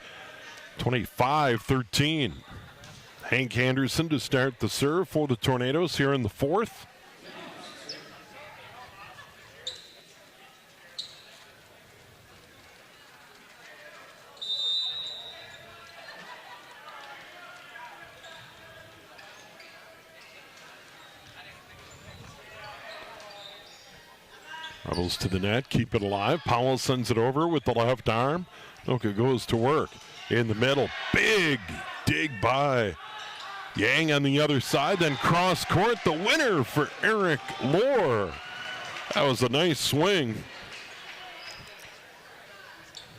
25-13. Hank Anderson to start the serve for the Tornadoes here in the fourth. Rebels to the net, keep it alive. Powell sends it over with the left arm. Anoka goes to work in the middle. Big dig by Yang on the other side, then cross court. The winner for Eric Lohr. That was a nice swing.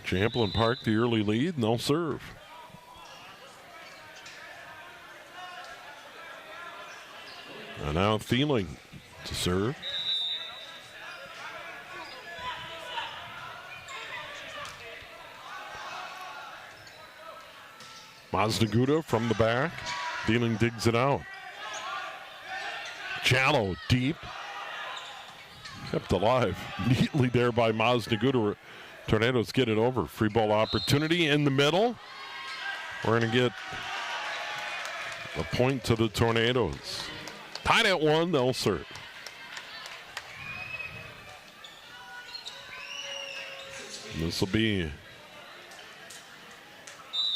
Champlin Park, the early lead, and they'll serve. And now Thieling to serve. Maznaguda from the back. Thieling digs it out. Jallow deep. Kept alive neatly there by Maznaguda. Tornadoes get it over. Free ball opportunity in the middle. We're going to get a point to the Tornadoes. Tied at 1, they'll serve. This will be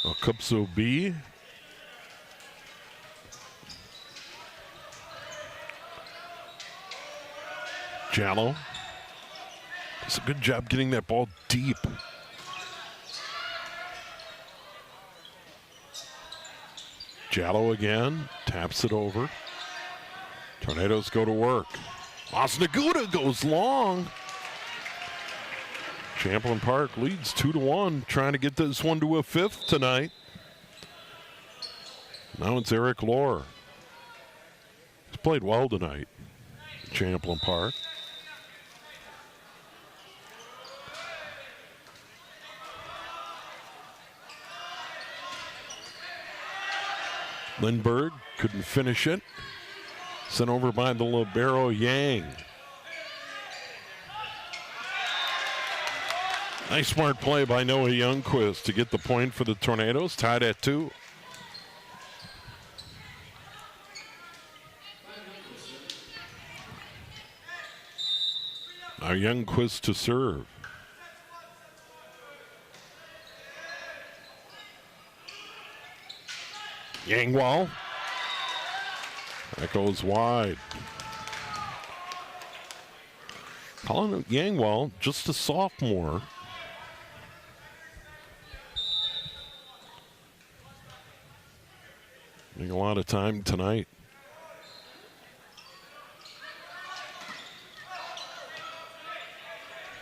a Cupso B. Jallow does a good job getting that ball deep. Jallo again, taps it over. Tornadoes go to work. Masnaguda goes long. Champlin Park leads 2-1, trying to get this one to a fifth tonight. Now it's Eric Lohr. He's played well tonight, Champlin Park. Lindbergh couldn't finish it. Sent over by the libero Yang. Nice smart play by Noah Youngquist to get the point for the Tornadoes, tied at 2. Now Youngquist to serve. Yangwall. That goes wide. Colin Yangwall, just a sophomore. Getting a lot of time tonight.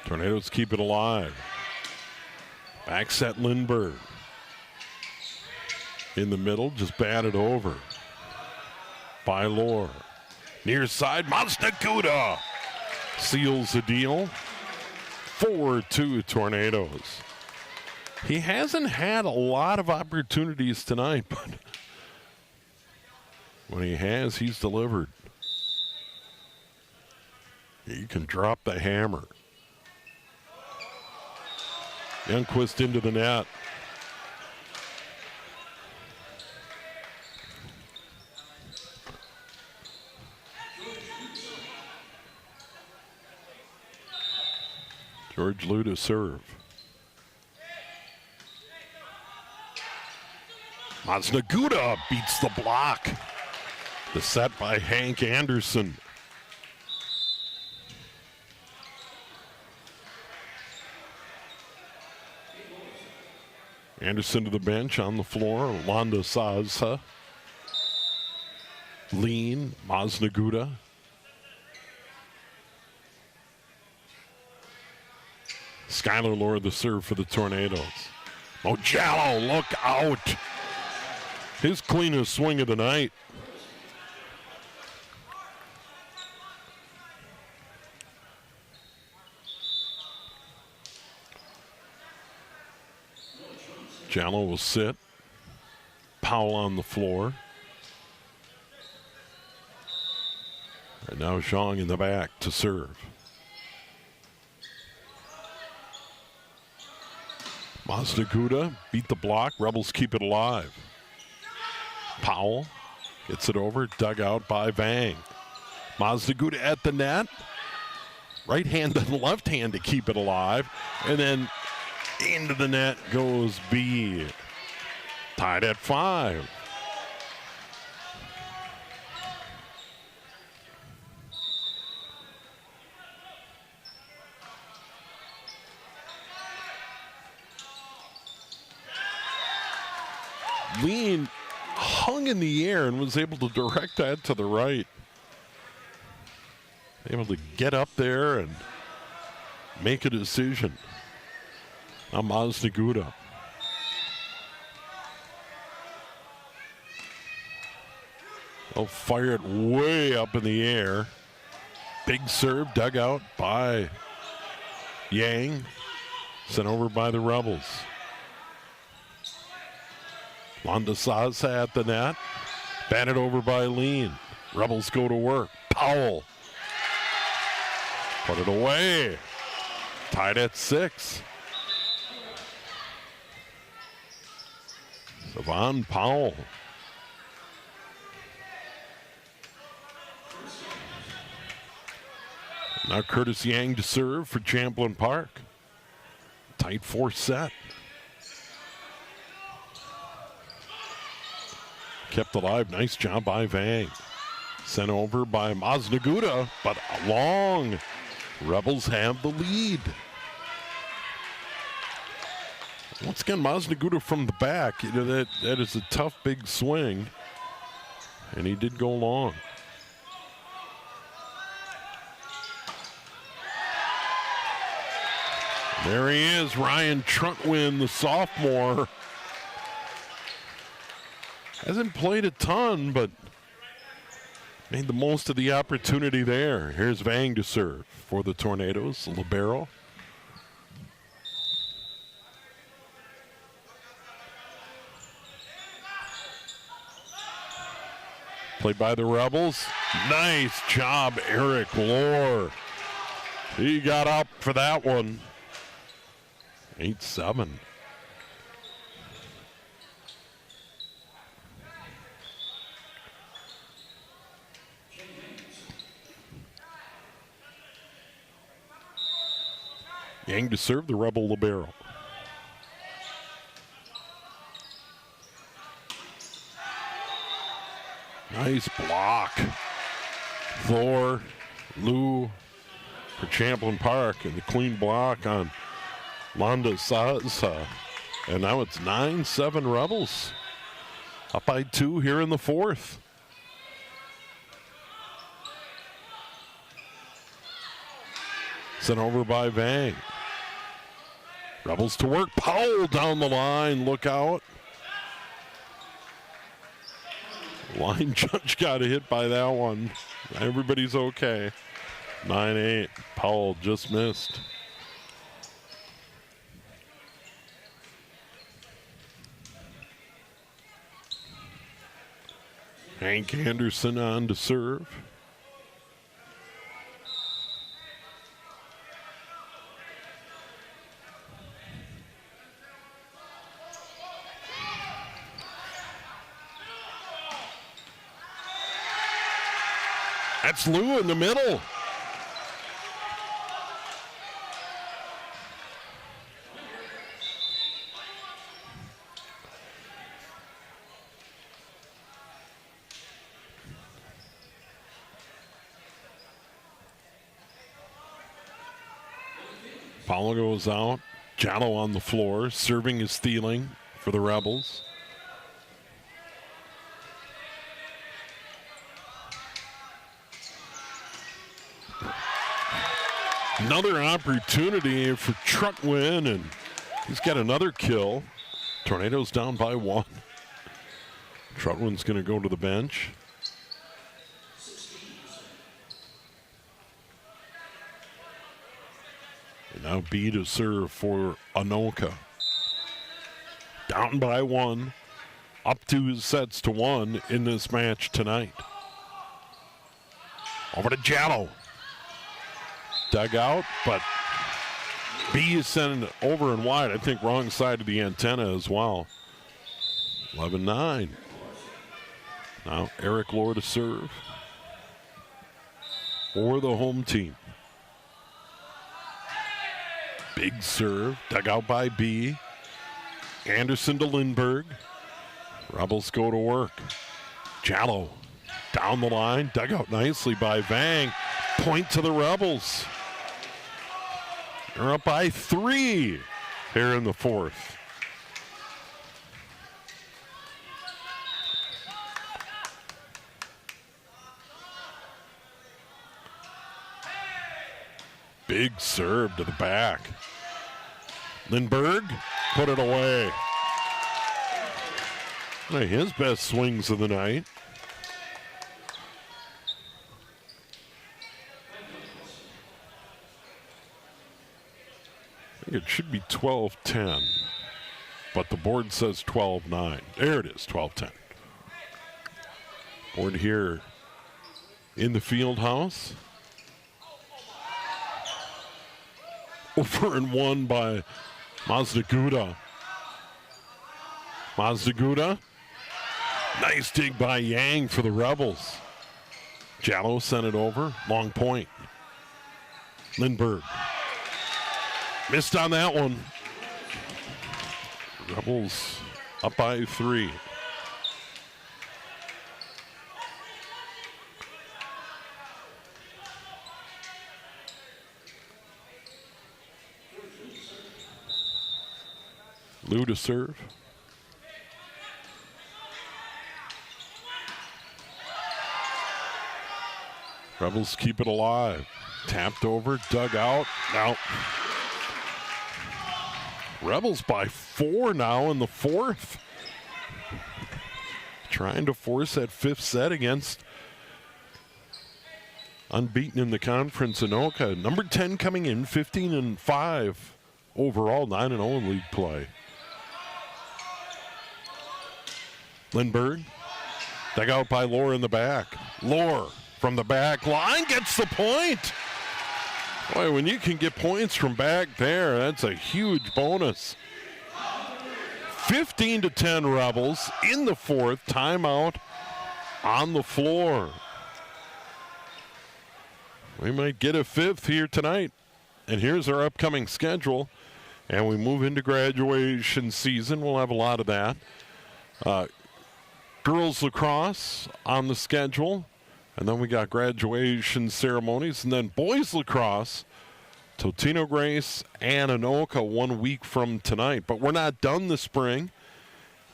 Tornadoes keep it alive. Back set Lindbergh. In the middle, just batted over by Lohr. Near side, Masnaguda seals the deal. 4-2 Tornadoes. He hasn't had a lot of opportunities tonight, but when he has, he's delivered. He can drop the hammer. Youngquist into the net. George Liu to serve. Masnaguda beats the block. The set by Hank Anderson. Anderson to the bench on the floor. Londa Saza. Lean, Masnaguda. Skylar Lohr the serve for the Tornadoes. Oh, Jallo, look out. His cleanest swing of the night. Jallo will sit. Powell on the floor. And now Zhang in the back to serve. Masnaguda beat the block. Rebels keep it alive. Powell gets it over. Dug out by Vang. Masnaguda at the net. Right hand and left hand to keep it alive. And then into the net goes B. Tied at 5. Lean hung in the air and was able to direct that to the right. Able to get up there and make a decision. Now Masnaguda. They'll fire it way up in the air. Big serve dug out by Yang. Sent over by the Rebels. Londa Saza at the net. Batted over by Lean. Rebels go to work. Powell. Put it away. Tied at 6. Savon Powell. Now Curtis Yang to serve for Champlin Park. Tight 4 set. Kept alive. Nice job by Vang. Sent over by Masnaguda, but long. Rebels have the lead. Once again, Masnaguda from the back. You know, that is a tough, big swing. And he did go long. There he is, Ryan Trutwin, the sophomore. Hasn't played a ton, but made the most of the opportunity there. Here's Vang to serve for the Tornadoes, the libero. Played by the Rebels. Nice job, Eric Lohr. He got up for that one. 8-7. Yang to serve, the Rebel libero. Nice block. Thor, Lou for Champlin Park, and the clean block on Londa Saza. And now it's 9-7 Rebels. Up by 2 here in the fourth. Sent over by Vang. Rebels to work. Powell down the line. Look out. Line judge got hit by that one. Everybody's okay. 9-8. Powell just missed. Hank Anderson on to serve. That's Lou in the middle. Paulo goes out. Jallo on the floor. Serving is stealing for the Rebels. Another opportunity for Trutwin, and he's got another kill. Tornadoes down by 1. Trutwin's going to go to the bench. And now B to serve for Anoka. Down by 1. Up 2 sets to 1 in this match tonight. Over to Jallo. Dug out, but B is sending it over and wide. I think wrong side of the antenna as well. 11-9. Now Eric Lohr to serve for the home team. Big serve, dug out by B. Anderson to Lindbergh. Rebels go to work. Jallo down the line, dug out nicely by Vang. Point to the Rebels. They're up by 3 here in the fourth. Big serve to the back. Lindbergh put it away. His best swings of the night. It should be 12-10, but the board says 12-9. There it is, 12-10. Board here in the field house. Over and 1 by Mazdaguda. Mazdaguda. Nice dig by Yang for the Rebels. Jallo sent it over. Long point. Lindbergh. Missed on that one. Rebels up by 3. Lou to serve. Rebels keep it alive. Tapped over, dug out. Now, Rebels by 4 now in the fourth. Trying to force that fifth set against unbeaten in the conference, Anoka. Number 10 coming in, 15-5 overall, 9-0 in league play. Lindbergh, dug out by Lohr in the back. Lohr from the back line gets the point. Boy, when you can get points from back there, that's a huge bonus. 15-10 Rebels in the fourth. Timeout on the floor. We might get a fifth here tonight. And here's our upcoming schedule. And we move into graduation season. We'll have a lot of that. Girls lacrosse on the schedule. And then we got graduation ceremonies. And then boys lacrosse, Totino Grace and Anoka 1 week from tonight. But we're not done this spring.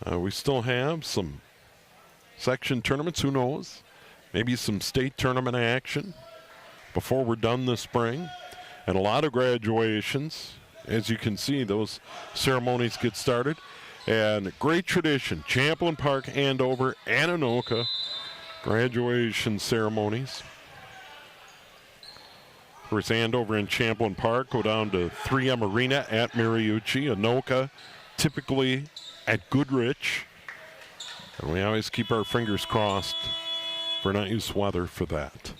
We still have some section tournaments. Who knows? Maybe some state tournament action before we're done this spring. And a lot of graduations. As you can see, those ceremonies get started. And great tradition. Champlin Park, Andover, and Anoka. Graduation ceremonies. First Andover and Champlin Park go down to 3M Arena at Mariucci. Anoka typically at Goodrich. And we always keep our fingers crossed for nice weather for that.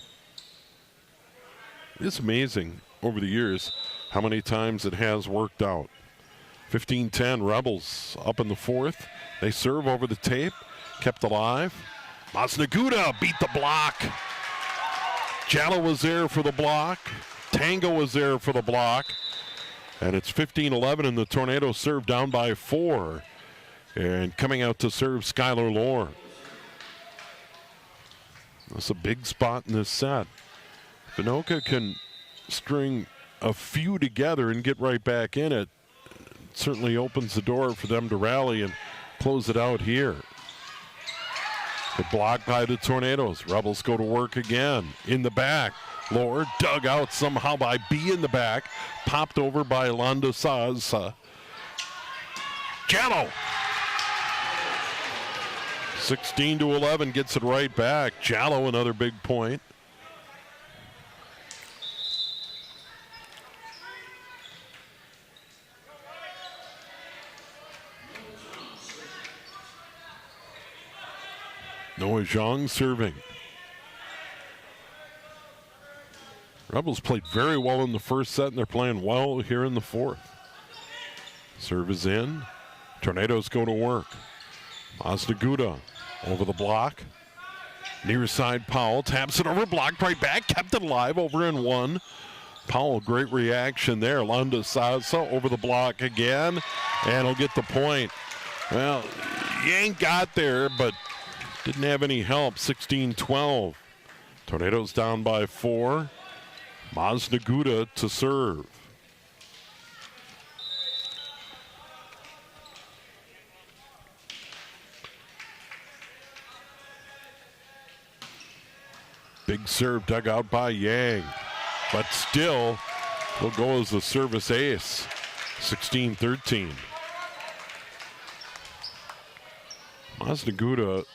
It's amazing over the years how many times it has worked out. 15-10 Rebels up in the fourth. They serve over the tape, kept alive. Masnaguda beat the block. Jalla was there for the block. Tango was there for the block. And it's 15-11 and the Tornadoes serve down by 4. And coming out to serve Skylar Lohr. That's a big spot in this set. If Anoka can string a few together and get right back in it, it certainly opens the door for them to rally and close it out here. Good block by the Tornadoes. Rebels go to work again. In the back. Lohr dug out somehow by B in the back. Popped over by Londa Saz. Jallo. 16-11 gets it right back. Jallo another big point. Noah Zhang serving. Rebels played very well in the first set, and they're playing well here in the fourth. Serve is in. Tornadoes go to work. Masnaguda over the block. Near side Powell taps it over, blocked right back, kept it alive, over and one. Powell, great reaction there. Londa Sasa over the block again, and he'll get the point. Well, Yang got there, but didn't have any help. 16-12. Tornadoes down by 4. Masnaguda to serve. Big serve dug out by Yang, but still will go as the service ace. 16-13. Masnaguda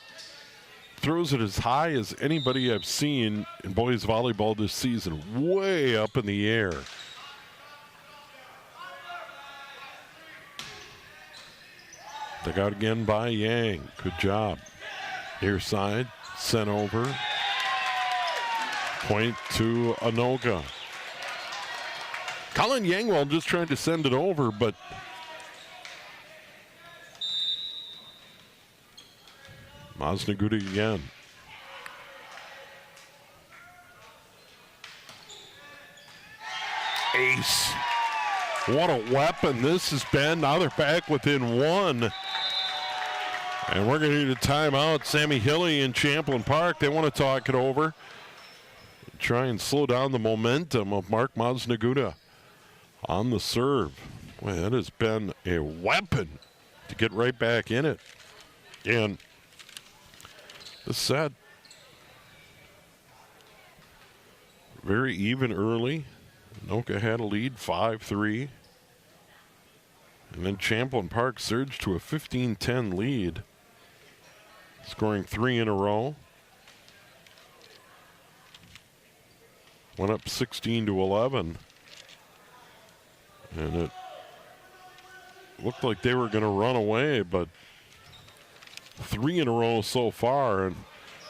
throws it as high as anybody I've seen in boys volleyball this season, way up in the air. Dug out again by Yang. Good job. Near side, sent over. Point to Anoka. Colin Yangwell just trying to send it over, but Masnaguda again. Ace. What a weapon this has been. Now they're back within 1. And we're going to need a timeout. Sammy Hilly in Champlin Park. They want to talk it over. Try and slow down the momentum of Mark Masnaguda on the serve. Boy, that has been a weapon to get right back in it. And the set very even early. Anoka had a lead, 5-3. And then Champlin Park surged to a 15-10 lead, scoring 3 in a row. Went up 16-11. And it looked like they were going to run away, but 3 in a row so far, and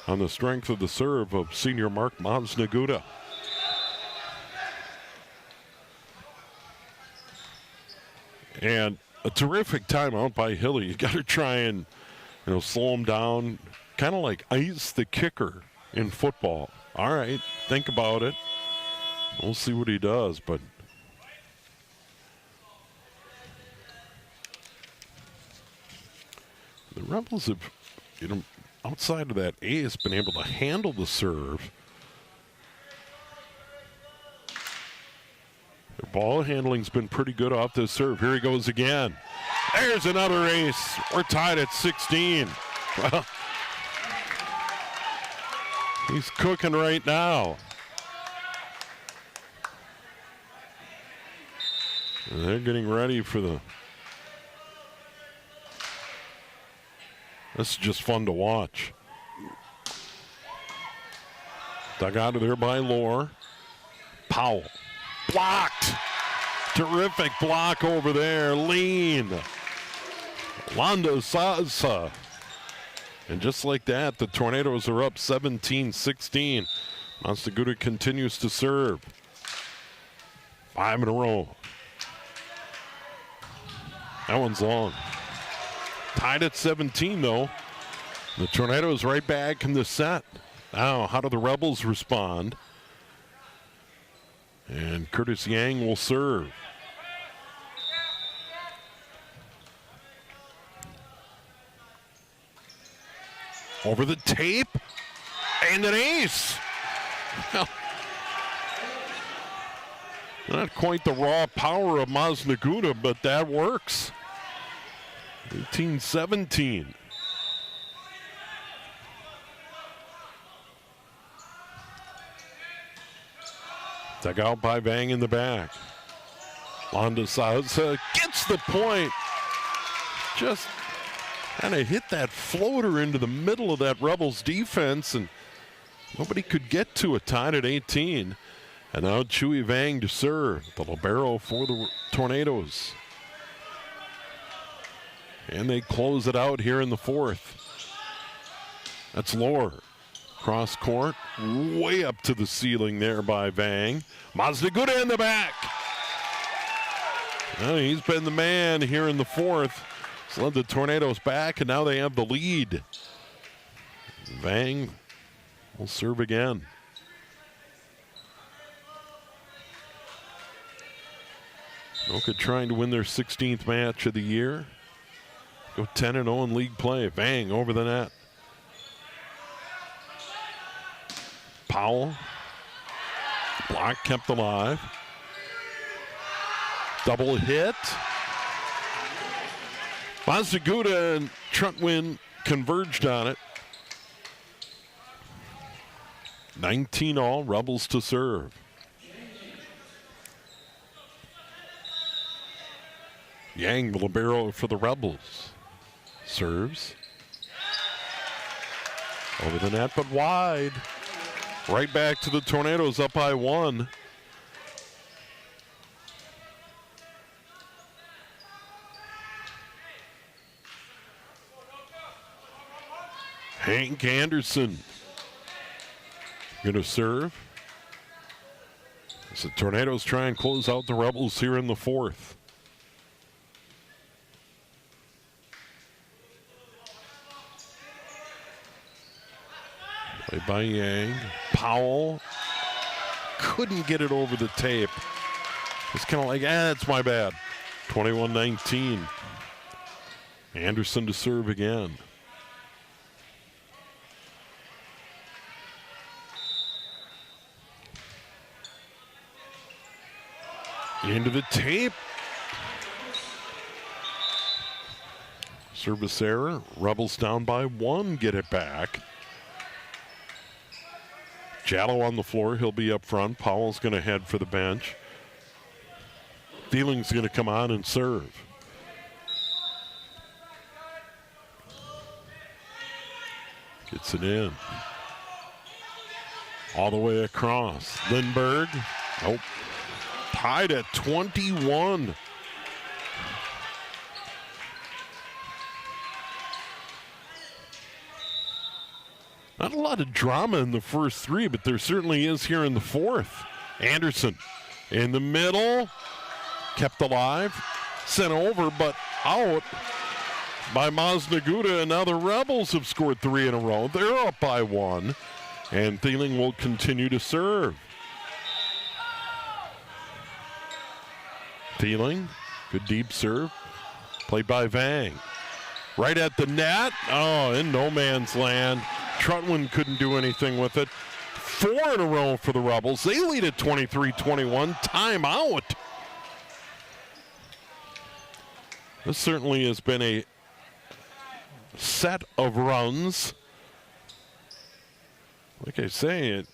on the strength of the serve of senior Mark Maznaguda. And a terrific timeout by Hilly. You got to try and, slow him down, kind of like ice the kicker in football. All right, think about it. We'll see what he does, but the Rebels have, outside of that ace, been able to handle the serve. Their ball handling's been pretty good off this serve. Here he goes again. There's another ace. We're tied at 16. Well, he's cooking right now. And they're getting ready for the... This is just fun to watch. Dug out of there by Lohr. Powell. Blocked. Terrific block over there. Lean. Lando Salsa. And just like that, the Tornadoes are up 17-16. Maznaguda continues to serve. 5 in a row. That one's long. Tied at 17, though. The Tornadoes right back in the set. Now, how do the Rebels respond? And Curtis Yang will serve. Over the tape. And an ace. Well, not quite the raw power of Maznaguda, but that works. 18-17. Dug out by Vang in the back. Landa Salsa gets the point. Just kind of hit that floater into the middle of that Rebels defense, and nobody could get to it. Tied at 18. And now Chewy Vang to serve. The libero for the Tornadoes. And they close it out here in the fourth. That's Lohr. Cross court, way up to the ceiling there by Vang. Maznaguda in the back. Well, he's been the man here in the fourth. He's led the Tornadoes back, and now they have the lead. Vang will serve again. Anoka trying to win their 16th match of the year. Go 10-0 in league play. Vang over the net. Powell. Block kept alive. Double hit. Maznaguda and Trentwin converged on it. 19-all, Rebels to serve. Yang, the libero for the Rebels. Serves. Over the net, but wide. Right back to the Tornadoes, up by 1. Hank Anderson going to serve. As the Tornadoes try and close out the Rebels here in the fourth. Played by Yang. Powell couldn't get it over the tape. It's kind of like, it's my bad. 21-19. Anderson to serve again. Into the tape. Service error. Rebels down by 1. Get it back. Jallow on the floor. He'll be up front. Powell's going to head for the bench. Thieling's going to come on and serve. Gets it in. All the way across. Lindbergh. Nope. Tied at 21. Not a lot of drama in the first three, but there certainly is here in the fourth. Anderson in the middle. Kept alive. Sent over, but out by Maznaguda, and now the Rebels have scored 3 in a row. They're up by 1, and Thieling will continue to serve. Thieling, good deep serve, played by Vang. Right at the net, oh, in no man's land. Trutwin couldn't do anything with it. 4 in a row for the Rebels. They lead at 23-21, timeout. This certainly has been a set of runs. Like I say,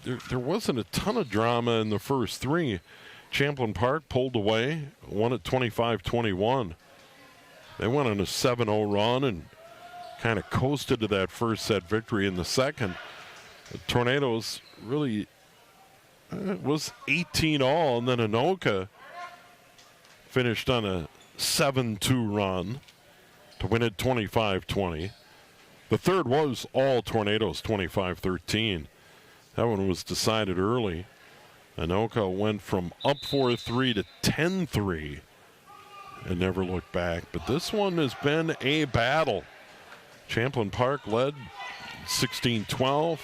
there wasn't a ton of drama in the first 3. Champlin Park pulled away, won at 25-21. They went on a 7-0 run and kind of coasted to that first set victory in the second. The Tornadoes really, it was 18-all, and then Anoka finished on a 7-2 run to win it 25-20. The third was all Tornadoes, 25-13. That one was decided early. Anoka went from up 4-3 to 10-3 and never looked back. But this one has been a battle. Champlin Park led 16-12.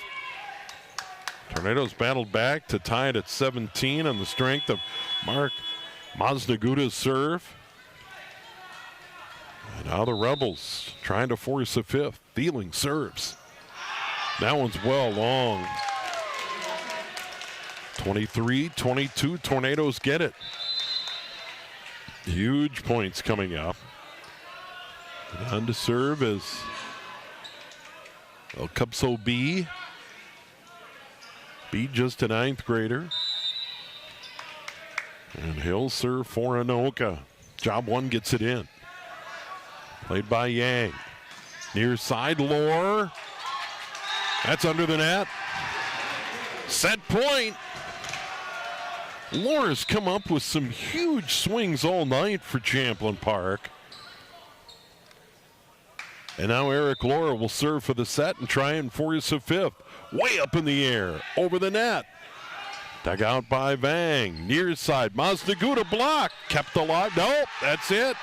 Tornadoes battled back to tie it at 17 on the strength of Mark Maznaguda's serve. And now the Rebels trying to force a fifth. Thieling serves. That one's well long. 23-22, Tornadoes get it. Huge points coming up. And on to serve is El Cupso B. B just a 9th grader. And he'll serve for Anoka. Job 1 gets it in. Played by Yang. Near side, Lore. That's under the net. Set point. Lore has come up with some huge swings all night for Champlin Park. And now Eric Lore will serve for the set and try and force a fifth. Way up in the air, over the net. Dug out by Vang. Near side, Maznaguda block. Kept alive. Nope, that's it.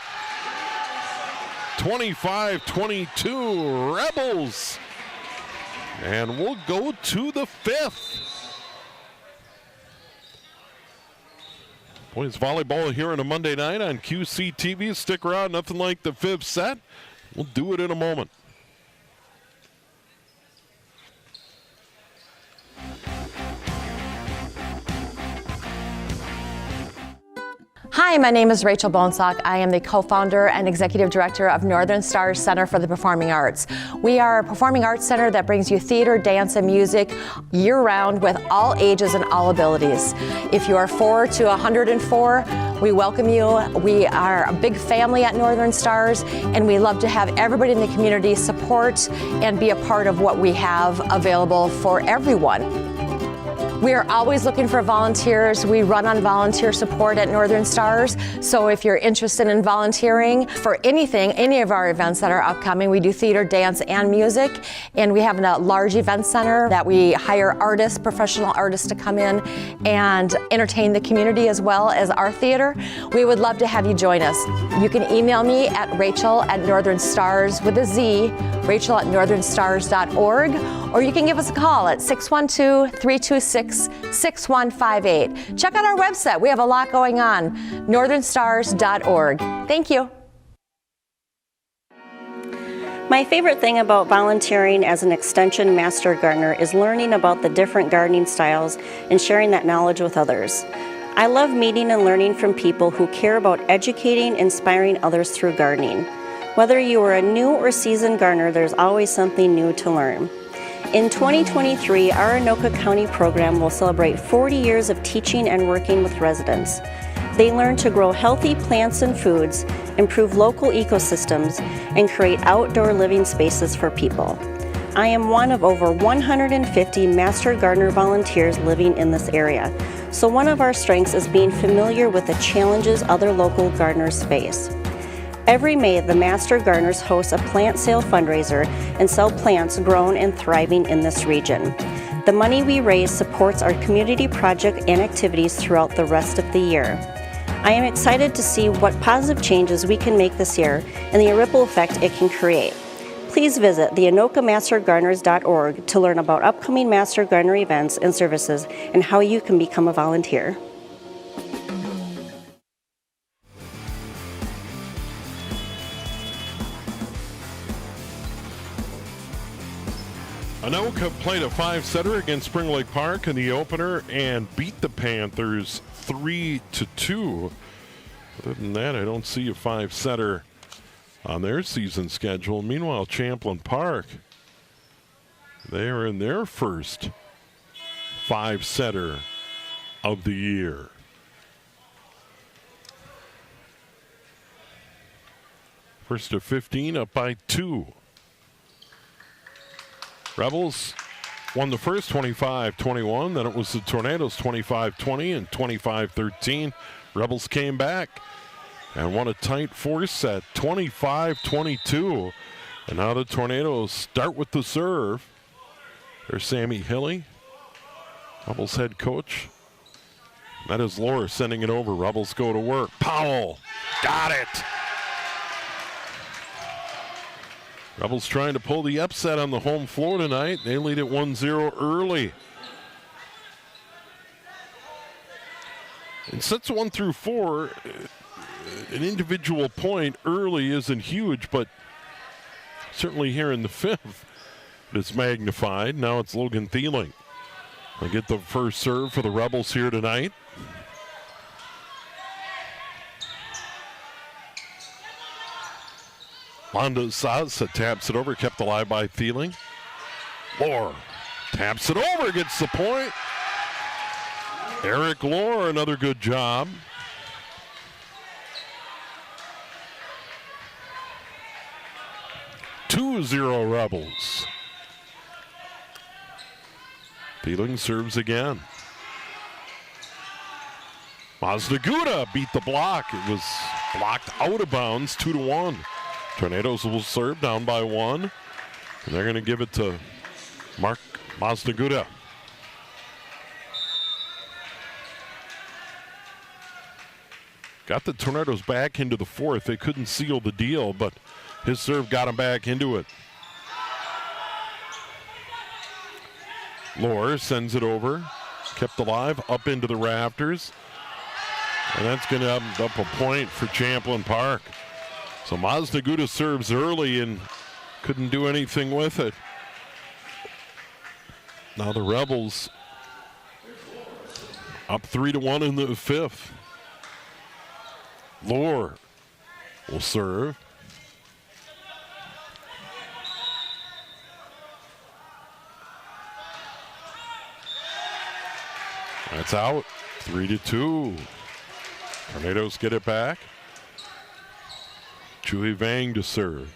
25-22 Rebels. And we'll go to the fifth. Boys volleyball here on a Monday night on QCTV. Stick around, nothing like the fifth set. We'll do it in a moment. Hi, my name is Rachel Bonesock. I am the co-founder and executive director of Northern Stars Center for the Performing Arts. We are a performing arts center that brings you theater, dance, and music year-round with all ages and all abilities. If you are 4 to 104, we welcome you. We are a big family at Northern Stars, and we love to have everybody in the community support and be a part of what we have available for everyone. We are always looking for volunteers. We run on volunteer support at Northern Stars. So if you're interested in volunteering for anything, any of our events that are upcoming, we do theater, dance, and music. And we have a large event center that we hire artists, professional artists to come in and entertain the community as well as our theater. We would love to have you join us. You can email me at Rachel@NorthernStars with a Z, Rachel@northernstars.org, or you can give us a call at 612-326-6158. Check out our website. We have a lot going on, northernstars.org. Thank you. My favorite thing about volunteering as an extension master gardener is learning about the different gardening styles and sharing that knowledge with others. I love meeting and learning from people who care about educating, inspiring others through gardening. Whether you are a new or seasoned gardener, there's always something new to learn. In 2023, our Anoka County program will celebrate 40 years of teaching and working with residents. They learn to grow healthy plants and foods, improve local ecosystems, and create outdoor living spaces for people. I am one of over 150 Master Gardener volunteers living in this area, so one of our strengths is being familiar with the challenges other local gardeners face. Every May, the Master Gardeners host a plant sale fundraiser and sell plants grown and thriving in this region. The money we raise supports our community project and activities throughout the rest of the year. I am excited to see what positive changes we can make this year and the ripple effect it can create. Please visit theanokamastergardeners.org to learn about upcoming Master Gardener events and services and how you can become a volunteer. Anoka played a 5-setter against Spring Lake Park in the opener and beat the Panthers 3-2. Other than that, I don't see a 5-setter on their season schedule. Meanwhile, Champlin Park, they are in their first 5-setter of the year. First to 15, up by 2. Rebels won the first 25-21, then it was the Tornadoes 25-20 and 25-13. Rebels came back and won a tight 4-set, 25-22. And now the Tornadoes start with the serve. There's Sammy Hilly, Rebels head coach. That is Laura sending it over. Rebels go to work. Powell, got it. Rebels trying to pull the upset on the home floor tonight. They lead it 1-0 early. In sets 1 through 4, an individual point early isn't huge, but certainly here in the 5th, it's magnified. Now it's Logan Thieling. They get the first serve for the Rebels here tonight. Londa Sasa taps it over, kept alive by Thieling. Lohr taps it over, gets the point. Eric Lohr, another good job. Two-zero Rebels. Thieling serves again. Mazdagouda beat the block. It was blocked out of bounds, 2-1. Tornadoes will serve down by 1. And they're going to give it to Mark Mazdagouda. Got the Tornadoes back into the 4th. They couldn't seal the deal, but his serve got him back into it. Lohr sends it over. Kept alive, up into the rafters. And that's going to end up a point for Champlin Park. So Mazdagouda serves early and couldn't do anything with it. Now the Rebels up 3-1 in the 5th. Lohr will serve. That's out. 3-2. Tornadoes get it back. Chui Vang to serve.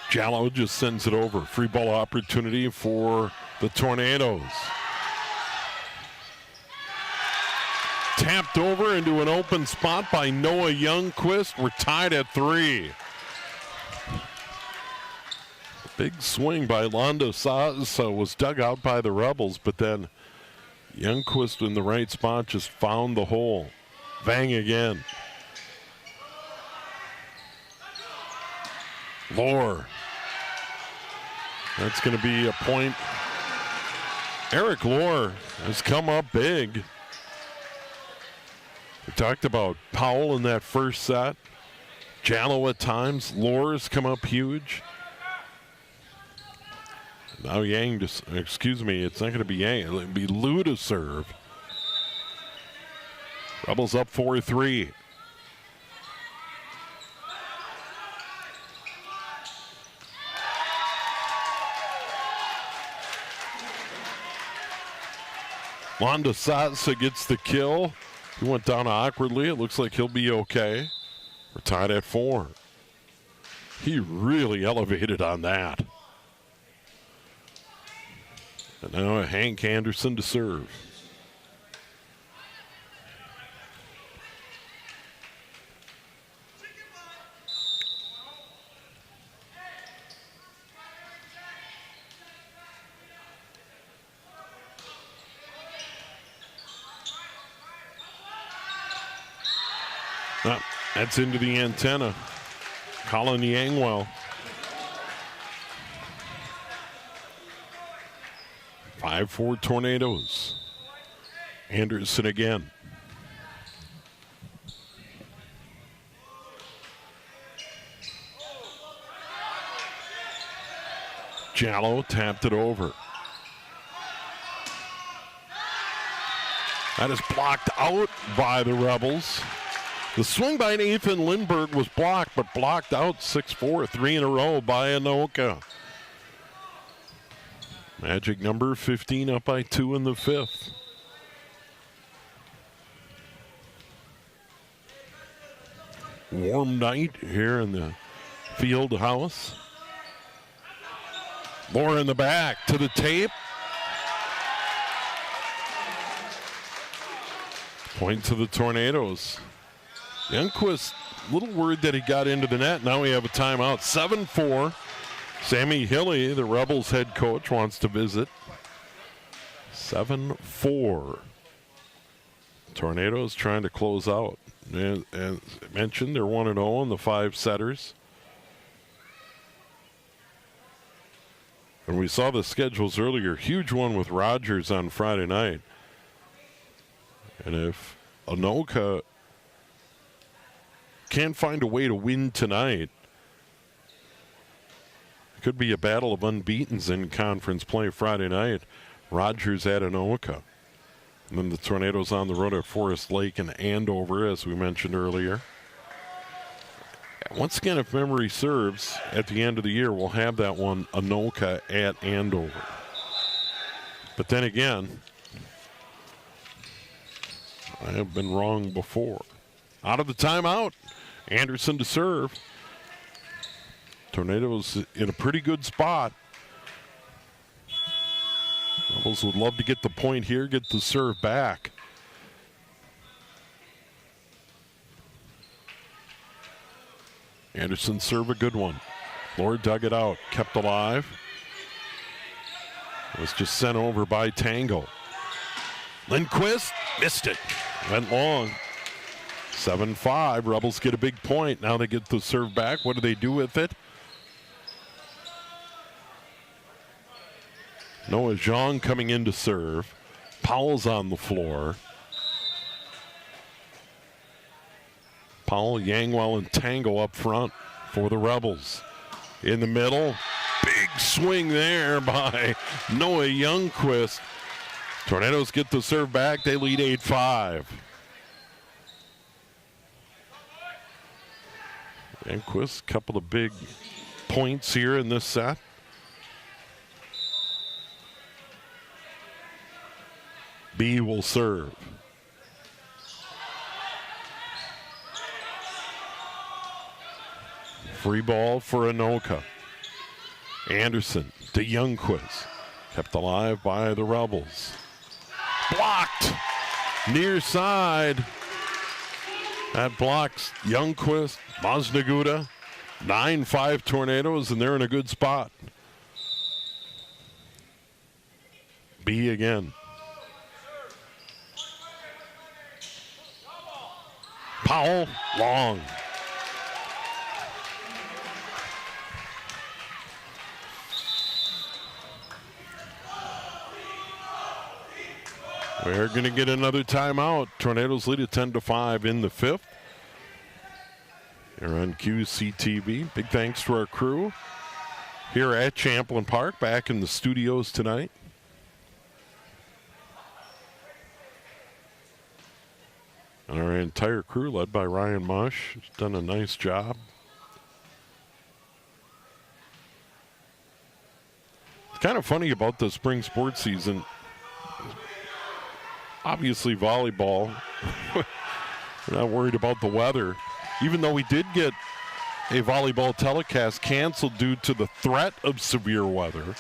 Jallow just sends it over. Free ball opportunity for the Tornadoes. Tapped over into an open spot by Noah Youngquist. We're tied at 3. Big swing by Londo Sasa was dug out by the Rebels, but then Youngquist in the right spot just found the hole. Vang again. Lohr. That's going to be a point. Eric Lohr has come up big. We talked about Powell in that first set. Jallow at times. Lohr has come up huge. Now Yang, it's not going to be Yang, it'll be Liu to serve. Rebels up 4-3. Londa Sasa gets the kill. He went down awkwardly. It looks like he'll be okay. We're tied at 4. He really elevated on that. And now Hank Anderson to serve. That's into the antenna. Colin Yangwell. 5-4 Tornadoes. Anderson again. Jallo tapped it over. That is blocked out by the Rebels. The swing by Nathan Lindbergh was blocked, but blocked out 6-4, 3 in a row by Anoka. Magic number 15 up by 2 in the 5th. Warm night here in the field house. Laura in the back to the tape. Point to the Tornadoes. Youngquist, a little worried that he got into the net. Now we have a timeout. 7-4. Sammy Hilly, the Rebels head coach, wants to visit. 7-4. Tornadoes trying to close out. And as I mentioned, they're 1-0 in the 5 setters. And we saw the schedules earlier. Huge one with Rogers on Friday night. And if Anoka can't find a way to win tonight, it could be a battle of unbeatens in conference play Friday night. Rogers at Anoka. And then the Tornadoes on the road at Forest Lake and Andover, as we mentioned earlier. Once again, if memory serves, at the end of the year, we'll have that one, Anoka at Andover. But then again, I have been wrong before. Out of the timeout, Anderson to serve. Tornadoes in a pretty good spot. Rebels would love to get the point here, get the serve back. Anderson serve a good one. Lord dug it out, kept alive. It was just sent over by Tango. Lindquist missed it. Went long. 7-5. Rebels get a big point. Now they get the serve back. What do they do with it? Noah Zhang coming in to serve. Powell's on the floor. Powell, Yangwell, and Tango up front for the Rebels. In the middle, big swing there by Noah Youngquist. Tornadoes get the serve back. They lead 8-5. Youngquist, couple of big points here in this set. B will serve. Free ball for Anoka. Anderson to Youngquist. Kept alive by the Rebels. Blocked. Near side. That blocks Youngquist, Masnaguda. 9-5 Tornadoes, and they're in a good spot. B again. Powell, long. We're going to get another timeout. Tornadoes lead at 10-5 in the 5th. Here on QCTV. Big thanks to our crew here at Champlin Park, back in the studios tonight. Our entire crew, led by Ryan Mush, has done a nice job. It's kind of funny about the spring sports season. Obviously, volleyball, we're not worried about the weather. Even though we did get a volleyball telecast canceled due to the threat of severe weather.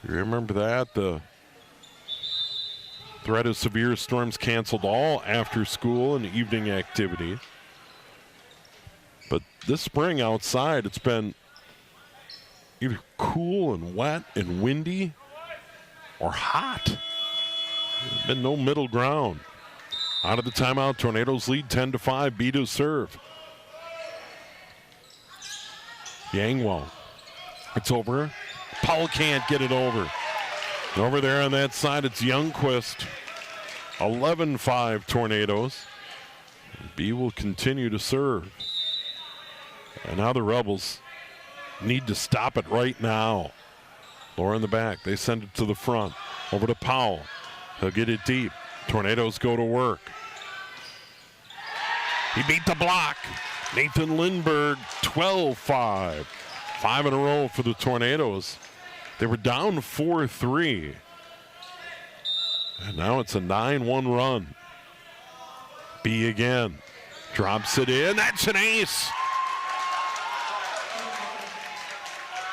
You remember that? The threat of severe storms canceled all after school and evening activity. But this spring outside, it's been either cool and wet and windy or hot. There's been no middle ground. Out of the timeout, Tornadoes lead 10-5. B to serve. Yangwell. It's over. Powell can't get it over. Over there on that side, it's Youngquist. 11-5 Tornadoes. B will continue to serve. And now the Rebels need to stop it right now. Laura in the back. They send it to the front. Over to Powell. He'll get it deep. Tornadoes go to work. He beat the block. Nathan Lindbergh, 12-5. 5 in a row for the Tornadoes. They were down 4-3. And now it's a 9-1 run. B again. Drops it in. That's an ace.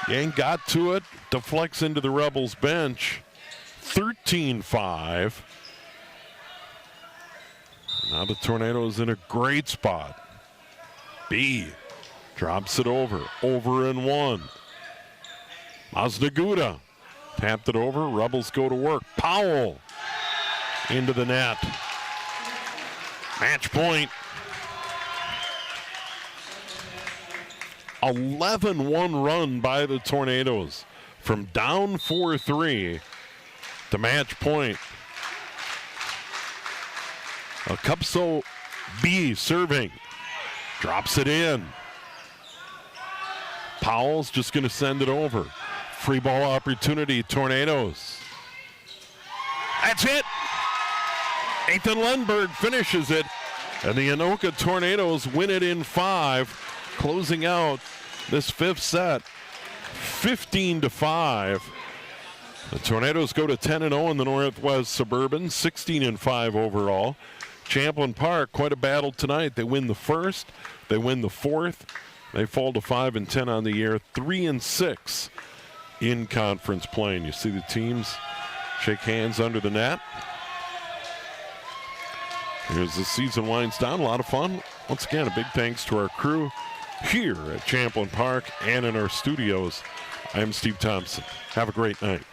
Yang got to it. Deflects into the Rebels bench. 13-5. Now the Tornadoes in a great spot. B drops it over. Over and one. Maznaguda tapped it over. Rebels go to work. Powell into the net. Match point. 11-1 run by the Tornadoes. From down 4-3 to match point. Akupso B serving. Drops it in. Powell's just going to send it over. Free ball opportunity, Tornadoes. That's it. Nathan Lundberg finishes it. And the Anoka Tornadoes win it in 5, closing out this fifth set. 15-5. The Tornadoes go to 10-0 in the Northwest Suburban, 16-5 overall. Champlin Park, quite a battle tonight. They win the first, they win the fourth. They fall to 5-10 on the year, 3-6 in conference play. And you see the teams shake hands under the net. As the season winds down, a lot of fun. Once again, a big thanks to our crew here at Champlin Park and in our studios. I'm Steve Thompson. Have a great night.